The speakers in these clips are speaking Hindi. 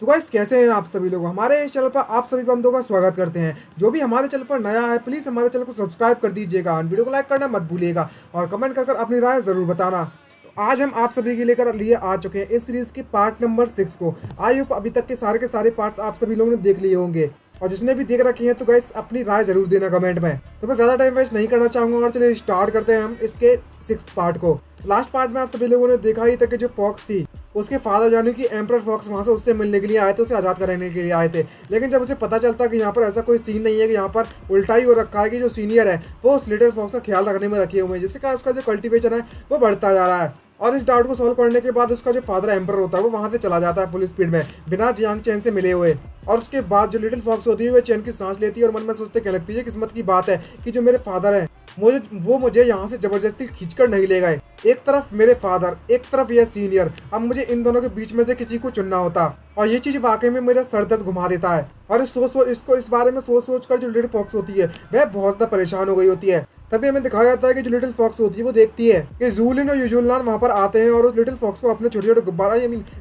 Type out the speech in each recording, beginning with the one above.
तो गाइस कैसे हैं आप सभी लोग। हमारे इस चैनल पर आप सभी बंदों का स्वागत करते हैं। जो भी हमारे चैनल पर नया है प्लीज़ हमारे चैनल को सब्सक्राइब कर दीजिएगा, वीडियो को लाइक करना मत भूलिएगा और कमेंट कर अपनी राय ज़रूर बताना। तो आज हम आप सभी के लेकर लिए आ चुके हैं इस सीरीज़ के पार्ट नंबर 6 को। आई होप अभी तक के सारे पार्ट्स आप सभी लोगों ने देख लिए होंगे और जिसने भी देख रखे हैं तो गाइस अपनी राय जरूर देना कमेंट में। तो मैं ज़्यादा टाइम वेस्ट नहीं करना चाहूँगा और चलिए स्टार्ट करते हैं हम इसके 6th पार्ट को। लास्ट पार्ट में आप सभी लोगों ने देखा ही था कि जो फॉक्स थी उसके फादर यानी कि एम्परर फॉक्स वहाँ से उससे मिलने के लिए आए थे, उसे आज़ाद कराने के लिए आए थे। लेकिन जब उसे पता चलता कि यहाँ पर ऐसा कोई सीन नहीं है, कि यहाँ पर उल्टा ही हो रखा है कि जो सीनियर है वो उस लिटिल फॉक्स का ख्याल रखने में रखे हुए हैं, जिससे कारण उसका जो कल्टीवेशन है वो बढ़ता जा रहा है। और इस डाउट को सॉल्व करने के बाद उसका जो फादर एम्परर होता है वो वहाँ से चला जाता है फुल स्पीड में बिना जियांग चैन से मिले हुए। और उसके बाद जो लिटिल फॉक्स होती है वो चैन की सांस लेती है और मन में सोचते क्या लगती है, किस्मत की बात है कि जो मेरे फादर हैं मुझे यहाँ से जबरदस्ती खींचकर नहीं ले गए। एक तरफ मेरे फादर, एक तरफ यह सीनियर, अब मुझे इन दोनों के बीच में से किसी को चुनना होता। और ये चीज वाकई में मेरा सर दर्द घुमा देता है। और इस बारे में सोच कर जो लिटिल फॉक्स होती है वह बहुत ज्यादा परेशान हो गई होती है। तभी हमें दिखाया जाता है कि जो लिटिल फॉक्स होती है वो देखती है कि जूलिन और युजुनलान वहाँ पर आते हैं और उस लिटिल फॉक्स को अपने छोटे छोटे गुब्बारा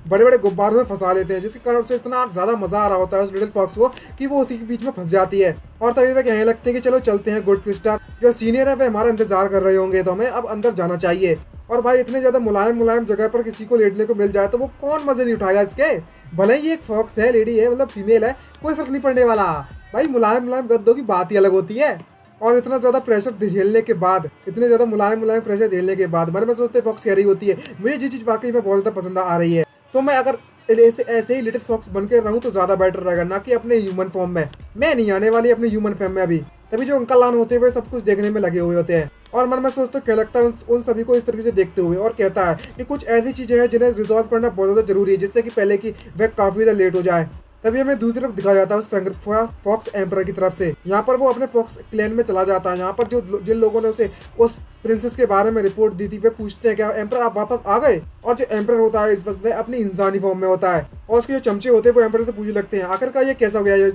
बड़े बड़े गुब्बारों में फंसा लेते हैं, जिसके कारण उसे इतना ज़्यादा मजा आ रहा होता है उस लिटिल फॉक्स को कि वो उसी के बीच में फंस जाती है। और तभी वे कहने लगते हैं कि चलो चलते हैं गुड सिस्टर, जो सीनियर है वे हमारा इंतजार कर रहे होंगे तो हमें अब अंदर जाना चाहिए। और भाई इतने ज़्यादा मुलायम जगह पर किसी को लेटने को मिल जाए तो वो कौन मजे नहीं उठाएगा इसके। भले ही एक फॉक्स है, लेडी है, मतलब फीमेल है, कोई फर्क नहीं पड़ने वाला। भाई मुलायम गद्दों की बात ही अलग होती है। और इतना ज़्यादा प्रेशर झेलने के बाद, इतने ज़्यादा मुलायम प्रेशर झेलने के बाद मन में सोचते फॉक्स कह रही होती है मुझे जी चीज़ वाकई में बहुत ज़्यादा पसंद आ रही है, तो मैं अगर ऐसे ही लिटिल फॉक्स बन के रहूँ तो ज़्यादा बेटर रहेगा, ना कि अपने ह्यूमन फॉर्म में। मैं नहीं आने वाली अपने ह्यूमन फॉर्म में अभी। तभी जो अंकल लान होते हैं वे सब कुछ देखने में लगे हुए होते हैं और मन में सोचते क्या लगता है उन सभी को इस तरीके से देखते हुए, और कहता है कि कुछ ऐसी चीज़ें हैं जिन्हें रिजॉल्व करना बहुत ज़्यादा जरूरी है, जिससे कि पहले की वह काफ़ी ज़्यादा लेट हो जाए। तभी हमें दूसरी तरफ दिखाया जाता है उस फॉक्स एम्परर की तरफ से। यहाँ पर वो अपने फॉक्स क्लैन में चला जाता है। यहाँ पर जिन लोगों ने उसे उस प्रिंसेस के बारे में रिपोर्ट दी थी वे पूछते हैं क्या एम्परर आप वापस आ गए। और जो एम्परर होता है इस वक्त वह अपनी इंसानी फॉर्म में होता है और उसके जो चमचे होते हैं वो एम्परर से पूछने लगते हैं आखिरकार ये कैसा हो गया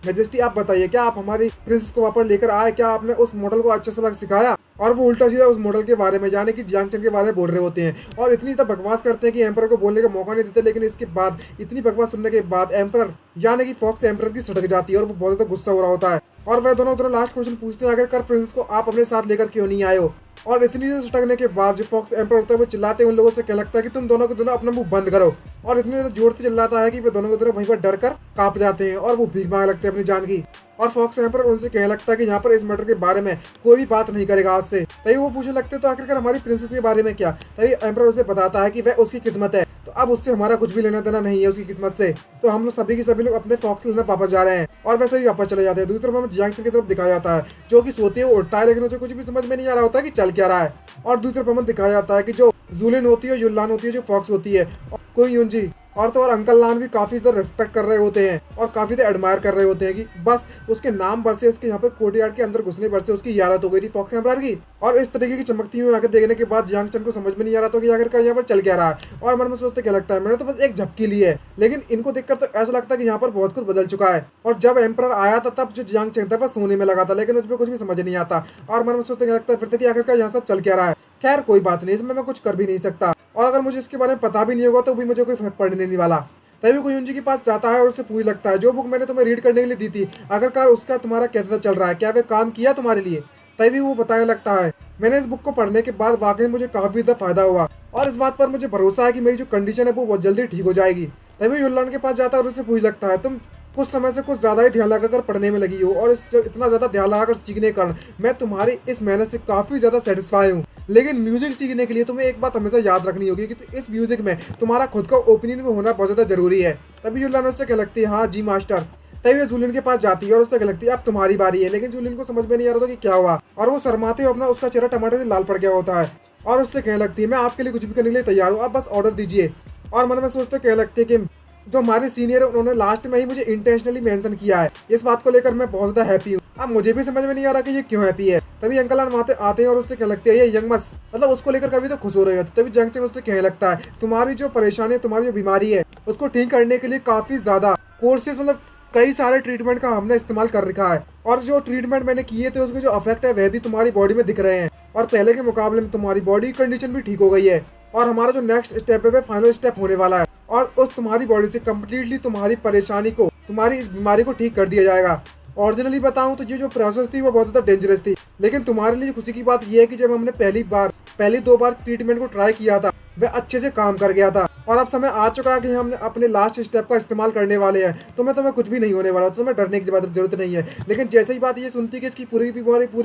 मेजेस्टी, आप बताइए क्या आप हमारी प्रिंसेस को वापस लेकर आए, क्या आपने उस मॉडल को अच्छा सबक सिखाया। और वो उल्टा सीधा उस मॉडल के बारे में यानी कि जियांग चैन के बारे में बोल रहे होते हैं और इतनी तक बकवास करते हैं कि एम्परर को बोलने का मौका नहीं देते। लेकिन इसके बाद इतनी बकवास सुनने के बाद एम्परर यानी कि फॉक्स एम्परर की सटक जाती है और वो बहुत ज़्यादा गुस्सा हो रहा होता है। और वह दोनों लास्ट क्वेश्चन पूछते हैं आखिरकार प्रिंसेस को आप अपने साथ लेकर क्यों नहीं आए हो। और इतनी देर सटकने के बाद जो फॉक्स एम्परर होता है वो चिल्लाते हैं उन लोगों से क्या लगता है कि तुम दोनों के दोनों अपना मुंह बंद करो। और इतनी देर जोर से चिल्लाता है कि वे दोनों के दोनों वहीं पर डर कर कांप जाते हैं और वो भीख मांगने लगते हैं अपनी जान की। और फॉक्स एम्परर उनसे कहने लगता है कि यहाँ पर इस मैटर के बारे में कोई भी बात नहीं करेगा आज से। तभी वो पूछने लगते तो आखिरकार हमारी प्रिंसेस के बारे में क्या। तभी एम्परर उसे बताता है कि वह उसकी किस्मत है, तो अब उससे हमारा कुछ भी लेना देना नहीं है उसकी किस्मत से। तो हम लोग सभी लोग अपने फॉक्स लेने वापस जा रहे हैं और वैसे ही वापस चले जाते हैं। दूसरी तरफ हमें जियांग चैन की तरफ दिखाया जाता है जो कि सोते हुए उठता है, लेकिन उसे कुछ भी समझ में नहीं आ रहा होता कि चल क्या रहा है। और दूसरी तरफ हमें दिखाया जाता है कि जो जूलिन होती है, युनलान होती है, जो फॉक्स होती है, कोई यूनजी और तो और अंकल लान भी काफ़ी ज़्यादा रिस्पेक्ट कर रहे होते हैं और काफ़ी ज़्यादा एडमायर कर रहे होते हैं कि बस उसके नाम पर से इसके यहाँ पर कोर्टयार्ड के अंदर घुसने पर से उसकी यादत हो गई थी फॉक्स एम्परर की। और इस तरीके की चमकती हुई आंखें देखने के बाद जियांग चैन को समझ में नहीं आ रहा था कि आखिरकार यहाँ पर चल क्या रहा है। और मन में सोचते क्या लगता है मैंने तो बस एक झपकी ली है, लेकिन इनको देखकर तो ऐसा लगता है कि यहाँ पर बहुत कुछ बदल चुका है। और जब एम्परर आया था तब जो जियांग चैन था वह सोने में लगा था, लेकिन उसमें कुछ भी समझ नहीं आता। और मन में सोचते क्या लगता है फिर से कि आखिरकार यहाँ सब चल क्या रहा है। खैर कोई बात नहीं, इसमें मैं कुछ कर भी नहीं सकता और अगर मुझे इसके बारे में पता भी नहीं होगा तो भी मुझे कोई फर्क पड़ने नहीं वाला। तभी कोई यूनजी के पास जाता है और उससे पूछ लगता है जो बुक मैंने तुम्हें रीड करने के लिए दी थी आखिरकार उसका तुम्हारा कैसा चल रहा है, क्या वह काम किया तुम्हारे लिए। तभी वो बताने लगता है मैंने इस बुक को पढ़ने के बाद वाकई मुझे काफ़ी ज़्यादा फायदा हुआ और इस बात पर मुझे भरोसा है कि मेरी जो कंडीशन है वो बहुत जल्दी ठीक हो जाएगी। तभी युनलान के पास जाता है और उससे पूछ लगता है तुम कुछ समय से कुछ ज़्यादा ही ध्यान लगाकर पढ़ने में लगी हो और इससे इतना ज़्यादा ध्यान लगाकर सीखने के कारण मैं तुम्हारी इस मेहनत से काफ़ी ज़्यादा सेटिस्फाई हूँ। लेकिन म्यूजिक सीखने के लिए तुम्हें एक बात हमेशा याद रखनी होगी कि इस म्यूजिक में तुम्हारा खुद का ओपिनियन भी होना बहुत ज़्यादा जरूरी है। तभी युनलान उससे क्या लगती है हाँ जी मास्टर। तभी वो जूलिन के पास जाती है और उससे क्या लगती है अब तुम्हारी बारी है। लेकिन जूलिन को समझ में नहीं आ रहा था कि क्या हुआ और वो शर्माते हुए अपना उसका चेहरा टमाटर से लाल पड़ गया होता है और उससे कहने लगती है मैं आपके लिए कुछ भी करने के लिए तैयार हूँ, आप बस ऑर्डर दीजिए। और मन में सोचते कहने लगती है कि जो हमारे सीनियर है उन्होंने लास्ट में ही मुझे इंटेंशनली मेंशन किया है, इस बात को लेकर मैं बहुत ज़्यादा हैप्पी हूँ। अब मुझे भी समझ में नहीं आ रहा कि ये क्यों हैप्पी है। तभी अंकल वहाँ आते हैं और उससे क्या लगते हैं ये यंग मस मतलब उसको लेकर कभी तो खुश हो रहे होते। तभी जियांग चैन उससे कहने लगता है तुम्हारी जो परेशानी है, तुम्हारी जो बीमारी है उसको ठीक करने के लिए काफ़ी ज़्यादा कोर्सेज मतलब कई सारे ट्रीटमेंट का हमने इस्तेमाल कर रखा है और जो ट्रीटमेंट मैंने किए थे उसके जो इफेक्ट है वह भी तुम्हारी बॉडी में दिख रहे हैं और पहले के मुकाबले में तुम्हारी बॉडी कंडीशन भी ठीक हो गई है और हमारा जो नेक्स्ट स्टेप है वह फाइनल स्टेप होने वाला है। और उस तुम्हारी बॉडी से कम्प्लीटली तुम्हारी परेशानी को, तुम्हारी इस बीमारी को ठीक कर दिया जाएगा। ओरिजिनली बताऊं तो ये जो प्रोसेस थी वो बहुत ज़्यादा डेंजरस थी, लेकिन तुम्हारे लिए खुशी की बात यह है कि जब हमने पहली 2 बार ट्रीटमेंट को ट्राई किया था वह अच्छे से काम कर गया था, और अब समय आ चुका है कि हम अपने लास्ट स्टेप का इस्तेमाल करने वाले हैं। तुम्हें कुछ भी नहीं होने वाला, तुम्हें डरने की जरूरत नहीं है। लेकिन जैसे ही बात ये सुनती कि इसकी पूरी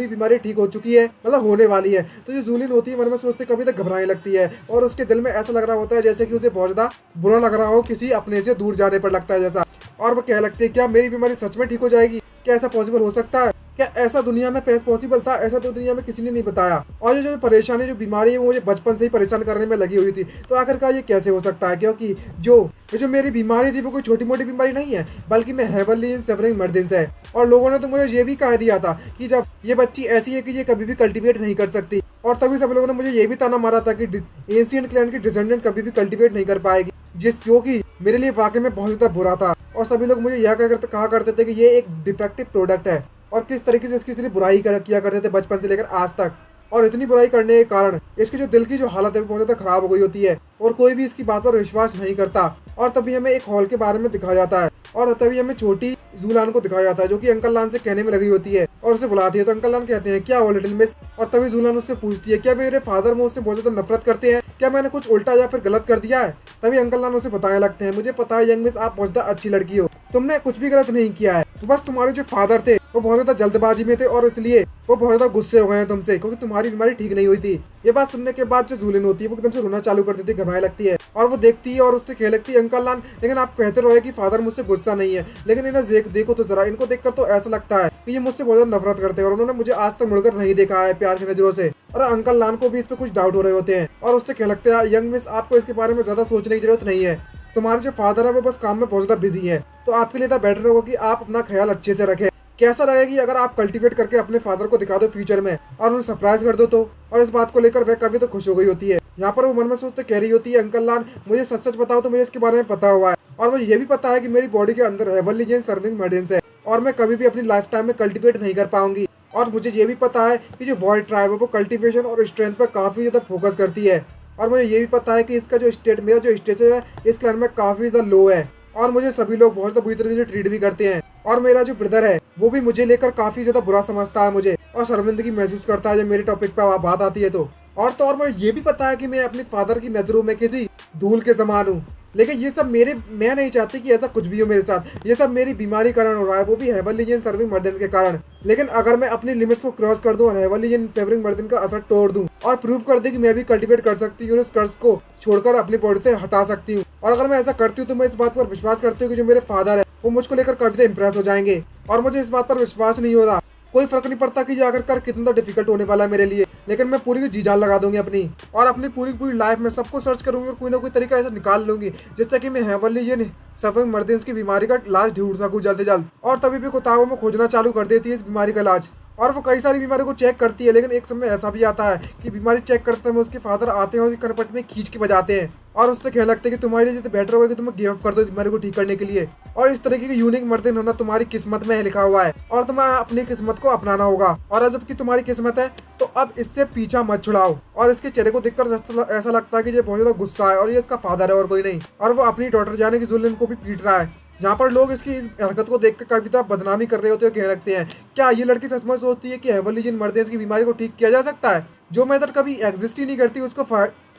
बीमारी ठीक हो चुकी है, मतलब होने वाली है, तो जो जूलिन होती है मन में सोचते कभी तक घबराने लगती है, और उसके दिल में ऐसा लग रहा होता है जैसे कि उसे बहुत ज़्यादा बुरा लग रहा हो, किसी अपने से दूर जाने पर लगता है जैसा। और वो कह लगती है क्या मेरी बीमारी सच में ठीक हो जाएगी? क्या ऐसा पॉसिबल हो सकता है? क्या ऐसा दुनिया में पॉसिबल था? ऐसा तो दुनिया में किसी ने नहीं बताया। और ये जो परेशानी, जो बीमारी है, वो मुझे बचपन से ही परेशान करने में लगी हुई थी। तो आखिरकार ये कैसे हो सकता है? क्योंकि जो मेरी बीमारी थी वो कोई छोटी मोटी बीमारी नहीं है, बल्कि मैं हेवनली सफरिंग मर्देंस है। और लोगों ने तो मुझे ये भी कह दिया था कि जब ये बच्ची ऐसी है कि ये कभी भी कल्टिवेट नहीं कर सकती, और तभी सब लोगों ने मुझे ये भी ताना मारा था कि एंशिएंट क्लैन की डिसेंडेंट कभी भी कल्टिवेट नहीं कर पाएगी, जो कि मेरे लिए वाकई में बहुत ज़्यादा बुरा था। और सभी लोग मुझे यह कहा करते थे कि ये एक डिफेक्टिव प्रोडक्ट है, और किस तरीके से इसकी सिर्फ बुराई किया करते थे बचपन से लेकर आज तक। और इतनी बुराई करने के कारण इसके जो दिल की जो हालत है वो बहुत ज़्यादा खराब हो गई होती है, और कोई भी इसकी बात पर विश्वास नहीं करता। और तभी हमें एक हॉल के बारे में दिखाया जाता है, और तभी हमें छोटी जूलान को दिखाया जाता है, जो कि अंकल लान से कहने में लगी होती है, और उसे बुलाती है। तो अंकल लान कहते हैं क्या वो लिटिल मिस? और तभी जूलान उससे पूछती है क्या मेरे फादर मुझसे बहुत ज़्यादा नफरत करते हैं? क्या मैंने कुछ उल्टा या फिर गलत कर दिया है? तभी अंकल लान उसे बताने लगते हैं मुझे पता है यंग मिस, आप बहुत ज़्यादा अच्छी लड़की हो, तुमने कुछ भी गलत नहीं किया है, तो बस तुम्हारे जो फादर थे वो बहुत ज़्यादा जल्दबाजी में थे, और इसलिए वो बहुत ज़्यादा गुस्से हो गए हैं तुमसे, क्योंकि तुम्हारी बीमारी ठीक नहीं हुई थी। ये बात सुनने के बाद जो जूलिन होती है वो एकदम से रोना चालू कर देती है, घबराने लगती है, और वो देखती है और उससे कह लगती है अंकल लान, लेकिन आप कहते रहे कि फादर मुझसे गुस्सा नहीं है, लेकिन इन्हें देखो तो जरा, इनको देखकर तो ऐसा लगता है कि ये मुझसे बहुत ज़्यादा नफरत करते हैं, और उन्होंने मुझे आज तक मुड़कर नहीं देखा है प्यार की नज़रों से। और अंकल लान को भी इस पर कुछ डाउट हो रहे होते हैं, और उससे कह लगते हैं यंग मिस, आपको इसके बारे में ज़्यादा सोचने की जरूरत नहीं है, तुम्हारे जो फादर है वो बस काम में बहुत ज़्यादा बिजी है, तो आपके लिए तो बेटर होगा कि आप अपना ख्याल अच्छे से रखें। कैसा रहेगी अगर आप कल्टीवेट करके अपने फादर को दिखा दो फ्यूचर में, और उन्हें सरप्राइज कर दो तो? और इस बात को लेकर वह कभी तो खुश हो गई होती है। यहाँ पर वो मन में सोचते कह रही होती है अंकल लान, मुझे सच सच बताओ तो मुझे इसके बारे में पता हुआ है, और मुझे ये भी पता है कि मेरी बॉडी के अंदर हेवनली जेन सर्विंग मर्डेंस है, और मैं कभी भी अपनी लाइफ टाइम में कल्टीवेट नहीं कर पाऊंगी। और मुझे ये भी पता है कि जो वॉइड ट्राइब है वो कल्टीवेशन और स्ट्रेंथ पर काफ़ी ज़्यादा फोकस करती है, और मुझे ये भी पता है कि इसका जो मेरा जो स्टेटस है इस क्लैन में काफ़ी ज़्यादा लो है, और मुझे सभी लोग बहुत ज़्यादा बुरी तरीके से ट्रीट भी करते हैं, और मेरा जो ब्रदर है वो भी मुझे लेकर काफ़ी ज़्यादा बुरा समझता है मुझे, और शर्मिंदगी महसूस करता है जब मेरे टॉपिक पर बात आती है तो। और मुझे ये भी पता है कि मैं अपने फादर की नज़रों में किसी धूल के समान हूँ, लेकिन ये सब मैं नहीं चाहती कि ऐसा कुछ भी हो मेरे साथ। ये सब मेरी बीमारी कारण हो रहा है, वो भी हेवनली जेन सर्विंग मर्दन के कारण। लेकिन अगर मैं अपनी लिमिट्स को क्रॉस कर दूं और हेवनली जेन सर्विंग मर्दन का असर तोड़ दूं और प्रूव कर दूं कि मैं भी कल्टीवेट कर सकती हूँ, इस कर्ज को छोड़कर अपनी बॉडी से हटा सकती हूँ, और अगर मैं ऐसा करती हूँ तो मैं इस बात पर विश्वास करती हूँ कि जो मेरे फादर है वो मुझको लेकर काफी ज़्यादा इंप्रेस हो जाएंगे। और मुझे इस बात पर विश्वास नहीं हो रहा, कोई फर्क नहीं पड़ता कि ये आखिरकार कितना डिफिकल्ट होने वाला है मेरे लिए, लेकिन मैं पूरी जी जान लगा दूंगी अपनी, और अपनी पूरी लाइफ में सबको सर्च करूंगी और कोई ना कोई तरीका ऐसा निकाल लूंगी जिससे कि मैं हेवनली ये सर्विंग मर्देंस की बीमारी का इलाज ढूंढ सकूं जल्द से जल्द। और तभी भी किताबों में खोजना चालू कर देती है इस बीमारी का इलाज, और वो कई सारी बीमारी को चेक करती है, लेकिन एक समय ऐसा भी आता है कि बीमारी चेक करते समय उसके फादर आते हैं और कनपट में खींच के बजाते हैं, और उससे कहने लगते हैं कि तुम्हारे लिए तो बेटर होगा कि तुम गिव अप कर दो इस बीमारी को ठीक करने के लिए, और इस तरीके की यूनिक मर्दन होना तुम्हारी किस्मत में लिखा हुआ है, और तुम्हें अपनी किस्मत को अपनाना होगा। और जबकि तुम्हारी किस्मत है तो अब इससे पीछा मत छुड़ाओ। और इसके चेहरे को देखकर ऐसा लगता है कि ये बहुत ज्यादा गुस्सा है, और ये इसका फादर है और कोई नहीं, और वो अपनी डॉटर जाने की जुल्म को भी पीट रहा है। यहाँ पर लोग इसकी इस हरकत को देखकर काफी ज्यादा बदनामी कर रहे होते हैं, कहने लगते हैं क्या ये लड़की सच में सोचती है कि हेवनली जेन मर्देंस की बीमारी को ठीक किया जा सकता है? जो मेथड कभी एग्जिस्ट ही नहीं करती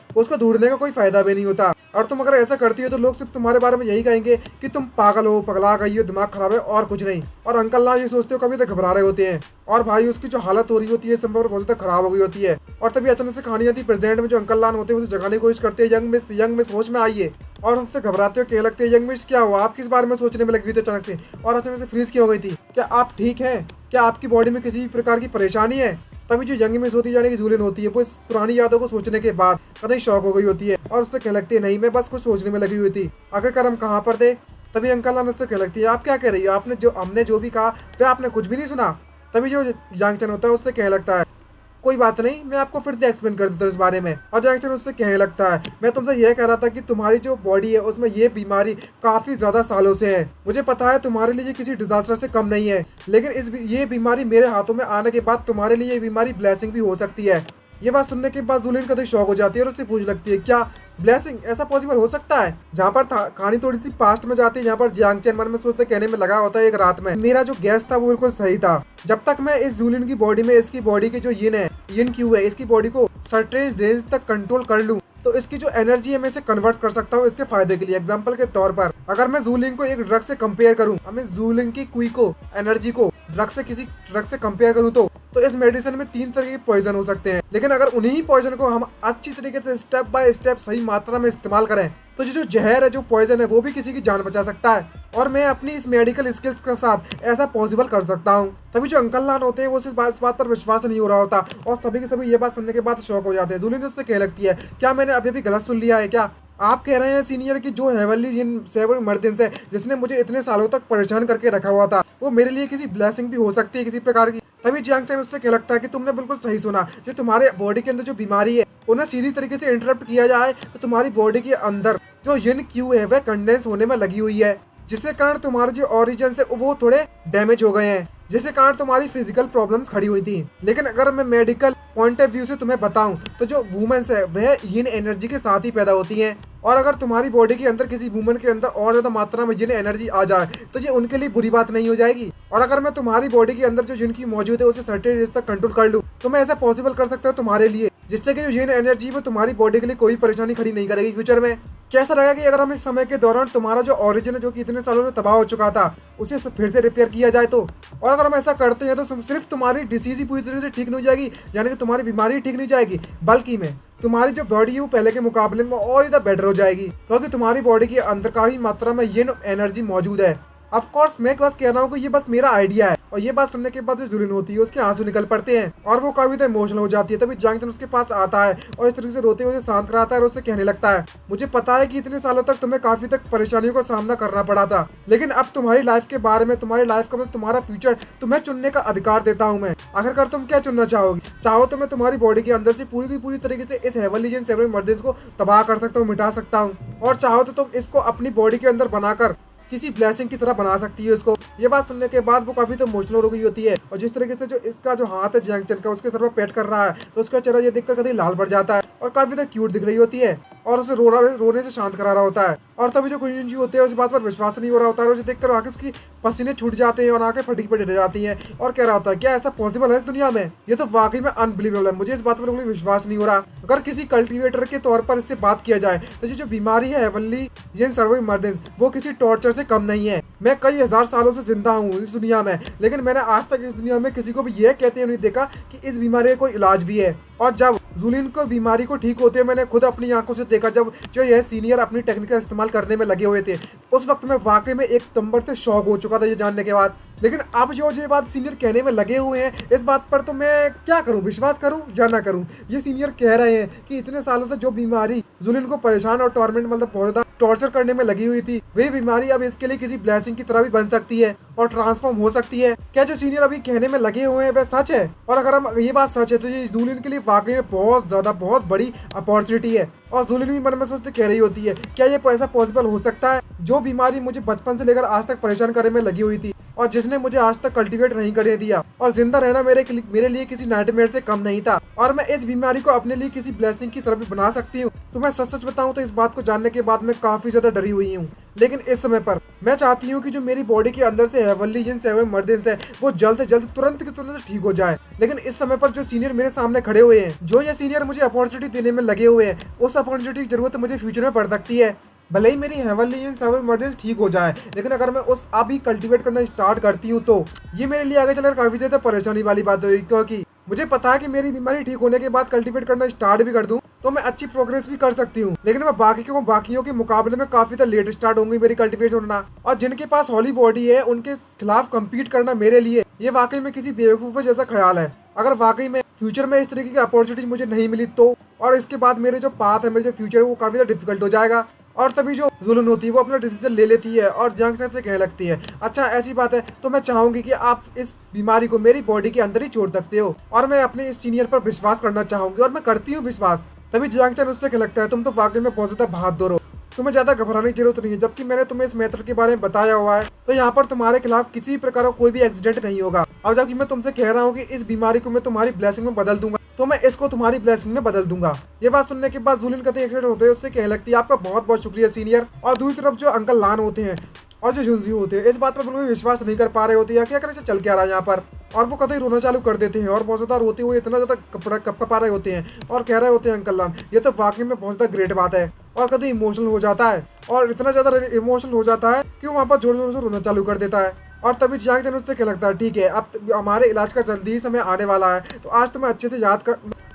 उसको ढूंढने का कोई फायदा भी नहीं होता, और तुम अगर ऐसा करती हो तो लोग सिर्फ तुम्हारे बारे में यही कहेंगे कि तुम पागल हो, पगला गई हो, दिमाग खराब है, और कुछ नहीं। और अंकल लाल ये सोचते हो कभी तक घबरा रहे होते हैं, और भाई उसकी जो हालत हो रही होती है संभव बहुत ज़्यादा खराब हो गई होती है। और तभी अचानक से कहानी आती है प्रेजेंट में, जो अंकल लाल होते हैं उसे जगाने की कोशिश करते हैं, यंग मिस होश में आइए, और उससे घबराते हो, कहने लगते हैं यंग मिस क्या हुआ, आप किस बारे में सोचने में लगी हुई थी अचानक से, और अचानक से फ्रीज क्यों हो गई थी, क्या आप ठीक हैं, क्या आपकी बॉडी में किसी प्रकार की परेशानी है? तभी जो यंग मिस होती है यानी कि जूलियन होती है वो इस पुरानी यादों को सोचने के बाद कतई शॉक हो गई होती है, और उससे कहने लगती है नहीं मैं बस कुछ सोचने में लगी हुई थी, आखिरकार हम कहाँ पर थे? तभी अंकल लान उससे कहने लगती है आप क्या कह रही हो, हमने जो भी कहा वह आपने कुछ भी नहीं सुना? तभी जो जैंग होता है उससे कहने लगता है कोई बात नहीं, मैं आपको फिर से एक्सप्लेन कर देता हूँ इस बारे में। और जैक्सन उससे कहने लगता है मैं तुमसे यह कह रहा था कि तुम्हारी जो बॉडी है उसमें ये बीमारी काफ़ी ज़्यादा सालों से है, मुझे पता है तुम्हारे लिए किसी डिजास्टर से कम नहीं है, लेकिन ये बीमारी मेरे हाथों में आने के बाद तुम्हारे लिए ये बीमारी ब्लेसिंग भी हो सकती है। ये बात सुनने के बाद जूलिन का तो शौक हो जाती है और उससे पूछ लगती है क्या ब्लेसिंग ऐसा पॉसिबल हो सकता है। जहाँ पर कहानी थोड़ी सी पास्ट में जाती है, जहाँ पर जियांग चेन मन में सोचते कहने में लगा होता है एक रात में मेरा जो गैस था वो बिल्कुल सही था। जब तक मैं इस जूलिन की बॉडी में इसकी बॉडी के जो यिन है, यिन क्यू है, इसकी बॉडी को सर्टेन रेंज तक कंट्रोल कर लूं तो इसकी जो एनर्जी है मैं इसे कन्वर्ट कर सकता हूँ इसके फायदे के लिए। एग्जांपल के तौर पर अगर मैं जूलिंग को एक ड्रग से कंपेयर करूँ, मैं जूलिंग की क्वी को एनर्जी को किसी ड्रग से कंपेयर करूँ तो इस मेडिसिन में 3 तरह के पॉइजन हो सकते हैं। लेकिन अगर उन्हीं पॉइजन को हम अच्छी तरीके से स्टेप बाय स्टेप सही मात्रा में इस्तेमाल करें तो जो जहर है, जो पॉइजन है, वो भी किसी की जान बचा सकता है। और मैं अपनी इस मेडिकल स्किल्स के साथ ऐसा पॉसिबल कर सकता हूँ। तभी जो अंकल लान होते हैं वो इस बात पर विश्वास नहीं हो रहा होता और सभी के सभी ये बात सुनने के बाद शौक हो जाते हैं। जूलिन उससे कह लगती है क्या मैंने अभी भी गलत सुन लिया है क्या? आप कह रहे हैं सीनियर की जो हेवनली जिन सेवन मर्दिन से जिसने मुझे इतने सालों तक परेशान करके रखा हुआ था वो मेरे लिए किसी ब्लेसिंग भी हो सकती है किसी प्रकार की। तभी जियांग चेन उससे क्या लगता है कि तुमने बिल्कुल सही सुना। जो तुम्हारे बॉडी के अंदर जो बीमारी है उन्हें सीधी तरीके से इंटरप्ट किया जाए तो तुम्हारी बॉडी के अंदर जो यिन क्यू है वह कंडेंस होने में लगी हुई है, जिसके कारण तुम्हारे जो ओरिजिन है वो थोड़े डैमेज हो गए हैं, जिसके कारण तुम्हारी फिजिकल प्रॉब्लम्स खड़ी हुई थी। लेकिन अगर मैं मेडिकल पॉइंट ऑफ व्यू से तुम्हें बताऊं तो जो वुमेन्स है वह यिन एनर्जी के साथ ही पैदा होती हैं और अगर तुम्हारी बॉडी के अंदर किसी वुमन के अंदर और ज्यादा मात्रा में यिन एनर्जी आ जाए तो ये उनके लिए बुरी बात नहीं हो जाएगी। और अगर मैं तुम्हारी बॉडी के अंदर जो यिन की मौजूद है उसे सर्टेन रेंज तक कंट्रोल कर लूं तो मैं ऐसा पॉसिबल कर सकता हूँ तुम्हारे लिए, जिससे कि जो यिन एनर्जी वो तुम्हारी बॉडी के लिए कोई परेशानी खड़ी नहीं करेगी फ्यूचर में। कैसा रहेगा कि अगर हम इस समय के दौरान तुम्हारा जो ओरिजिन है जो कि इतने सालों से तबाह हो चुका था उसे फिर से रिपेयर किया जाए तो? और अगर हम ऐसा करते हैं तो सिर्फ तुम्हारी डिसीज ही पूरी तरीके से ठीक नहीं हो जाएगी, यानी कि तुम्हारी बीमारी ठीक नहीं जाएगी, बल्कि में तुम्हारी जो बॉडी है वो पहले के मुकाबले में और ज़्यादा बेटर हो जाएगी, क्योंकि तुम्हारी बॉडी के अंदर काफी मात्रा में यिन एनर्जी मौजूद है। ऑफ कोर्स मैं बस कह रहा हूँ कि ये बस मेरा आइडिया है। और ये बात सुनने के बाद जो जूलिन होती है उसके आंसू निकल पड़ते हैं और वो काफी तो इमोशनल हो जाती है। तभी जियांग चेन उसके पास आता है और इस तरीके से रोते हुए शांत कराता है और उससे कहने लगता है मुझे पता है कि इतने सालों तक तुम्हें काफी तक परेशानियों का सामना करना पड़ा था, लेकिन अब तुम्हारी लाइफ के बारे में, तुम्हारी लाइफ का तुम्हारा फ्यूचर तुम्हें चुनने का अधिकार देता हूँ मैं। आखिरकार तुम क्या चुनना चाहोगी? चाहो तो मैं तुम्हारी बॉडी के अंदर से पूरी की पूरी तरीके से इस हेवनली जिन सेवन मर्दिन्स को तबाह कर सकता हूँ, मिटा सकता हूँ, और चाहो तो तुम इसको अपनी बॉडी के अंदर बनाकर किसी ब्लेसिंग की तरह बना सकती है इसको। ये बात सुनने के बाद वो काफी तो इमोशनल हो गई होती है और जिस तरीके से जो इसका जो हाथ है जियांग चेन का उसके सर पर पैट कर रहा है तो उसका चेहरा ये देखकर कभी लाल पड़ जाता है और काफी तो क्यूट दिख रही होती है और उसे रोने से शांत करा रहा होता है। और तभी जो कुंजन जी होते हैं उस बात पर विश्वास नहीं हो रहा होता है और उसे देखकर आके उसकी पसीने छूट जाते हैं और आंखें फटी फटी रह जाती हैं और कह रहा होता है क्या ऐसा पॉसिबल है इस दुनिया में? ये तो वाकई में अनबिलीवेबल है, मुझे इस बात पर बिल्कुल विश्वास नहीं हो रहा। अगर किसी कल्टीवेटर के तौर पर इससे बात किया जाए तो ये जो बीमारी है हेवनली जिन सर्वाइव मर्देंस वो किसी टॉर्चर से कम नहीं है। मैं कई हजार सालों से जिंदा हूँ इस दुनिया में, लेकिन मैंने आज तक इस दुनिया में किसी को भी यह कहते हुए नहीं देखा कि इस बीमारी का कोई इलाज भी है। और जब जूलिन को बीमारी को ठीक होते मैंने खुद अपनी आंखों से देखा, जब जो यह सीनियर अपनी टेक्निक का इस्तेमाल करने में लगे हुए थे, उस वक्त मैं वाकई में एक नंबर से शॉक हो चुका था ये जानने के बाद। लेकिन अब जो ये बात सीनियर कहने में लगे हुए हैं इस बात पर तो मैं क्या करूं, विश्वास करूं या ना करूं? ये सीनियर कह रहे हैं कि इतने सालों से जो बीमारी जूलिन को परेशान और टॉर्मेंट मतलब बहुत ज्यादा टॉर्चर करने में लगी हुई थी वही बीमारी अब इसके लिए किसी ब्लेसिंग की तरह भी बन सकती है और ट्रांसफॉर्म हो सकती है। क्या जो सीनियर अभी कहने में लगे हुए हैं वह सच है? और अगर हम ये बात सच है तो ये जूलिन के लिए वाकई में बहुत बड़ी अपॉर्चुनिटी है। और जूलिन भी मन में सोचते कह रही होती है क्या ये ऐसा पॉसिबल हो सकता है? जो बीमारी मुझे बचपन से लेकर आज तक परेशान करने में लगी हुई थी और जिसने मुझे आज तक कल्टीवेट नहीं करने दिया और जिंदा रहना मेरे लिए किसी नाइटमेयर से कम नहीं था, और मैं इस बीमारी को अपने लिए किसी ब्लेसिंग की तरफ भी बना सकती हूँ। तो मैं सच बताऊं तो इस बात को जानने के बाद मैं काफी ज्यादा डरी हुई हूँ। लेकिन इस समय पर मैं चाहती हूँ कि जो मेरी बॉडी के अंदर से हेवनली जिन सेवन मर्दिन्स है वो जल्द से जल्द तुरंत के तुरंत ठीक हो जाए। लेकिन इस समय पर जो सीनियर मेरे सामने खड़े हुए हैं, जो ये सीनियर मुझे अपॉर्चुनिटी देने में लगे हुए हैं, उस अपॉर्चुनिटी की जरूरत मुझे फ्यूचर में पड़ सकती है। भले ही मेरी हेवनली जिन सेवन मर्दिन्स ठीक हो जाए, लेकिन अगर मैं उस अभी कल्टीवेट करना स्टार्ट करती हूँ तो ये मेरे लिए आगे चलकर काफी ज्यादा परेशानी वाली बात होगी, क्योंकि मुझे पता है कि मेरी बीमारी ठीक होने के बाद कल्टीवेट करना स्टार्ट भी कर दूं तो मैं अच्छी प्रोग्रेस भी कर सकती हूँ, लेकिन मैं बाकियों के मुकाबले में काफी तो लेट स्टार्ट होंगी मेरी कल्टीवेट होना। और जिनके पास हॉली बॉडी है उनके खिलाफ कम्पीट करना मेरे लिए ये वाकई में किसी बेवकूफ़ जैसा ख्याल है। अगर वाकई में फ्यूचर में इस तरीके की अपॉर्चुनिटी मुझे नहीं मिली तो, और इसके बाद मेरे जो पाथ है, मेरे जो फ्यूचर है वो काफी ज्यादा डिफिकल्ट हो जाएगा। और तभी जो जूलिन होती है वो अपना डिसीजन ले लेती है और जियांग चेन से कहने लगती है अच्छा ऐसी बात है तो मैं चाहूंगी कि आप इस बीमारी को मेरी बॉडी के अंदर ही छोड़ सकते हो और मैं अपने इस सीनियर पर विश्वास करना चाहूंगी और मैं करती हूँ विश्वास। तभी जियांग चेन उससे कहने लगता है तुम तो वाकई में बहुत ज्यादा बहादुर हो, तुम्हें ज्यादा घबराने की जरूरत नहीं है, जबकि मैंने तुम्हें इस मेथड के बारे में बताया हुआ है तो यहाँ पर तुम्हारे खिलाफ किसी प्रकार का कोई भी एक्सीडेंट नहीं होगा। और जबकि मैं तुमसे कह रहा हूँ कि इस बीमारी को मैं तुम्हारी ब्लेसिंग में बदल दूंगा तो मैं इसको तुम्हारी ब्लेसिंग में बदल दूंगा। ये बात सुनने के बाद जूलिन कहते एक्साइटेड होते हैं, उससे कहने लगती है आपका बहुत बहुत शुक्रिया सीनियर। और दूसरी तरफ जो अंकल लान होते हैं और जो जुनजी होते हैं इस बात पर बिल्कुल विश्वास नहीं कर पा रहे होते हैं, क्या करे चल क्या रहा है यहाँ पर। और वो कतई रोना चालू कर देते हैं और बहुत ज्यादा रोते हुए इतना ज्यादा कपकपा रहे होते हैं और कह रहे होते हैं अंकल लान ये तो वाकई में बहुत ज्यादा ग्रेट बात है। और कतई इमोशनल हो जाता है और इतना ज्यादा इमोशनल हो जाता है कि वो वहाँ पर जोर जोर से रोना चालू कर देता है। और तभी जियांग जन उससे क्या लगता है ठीक है अब हमारे इलाज का जल्दी ही समय आने वाला है, तो आज तुम्हें अच्छे से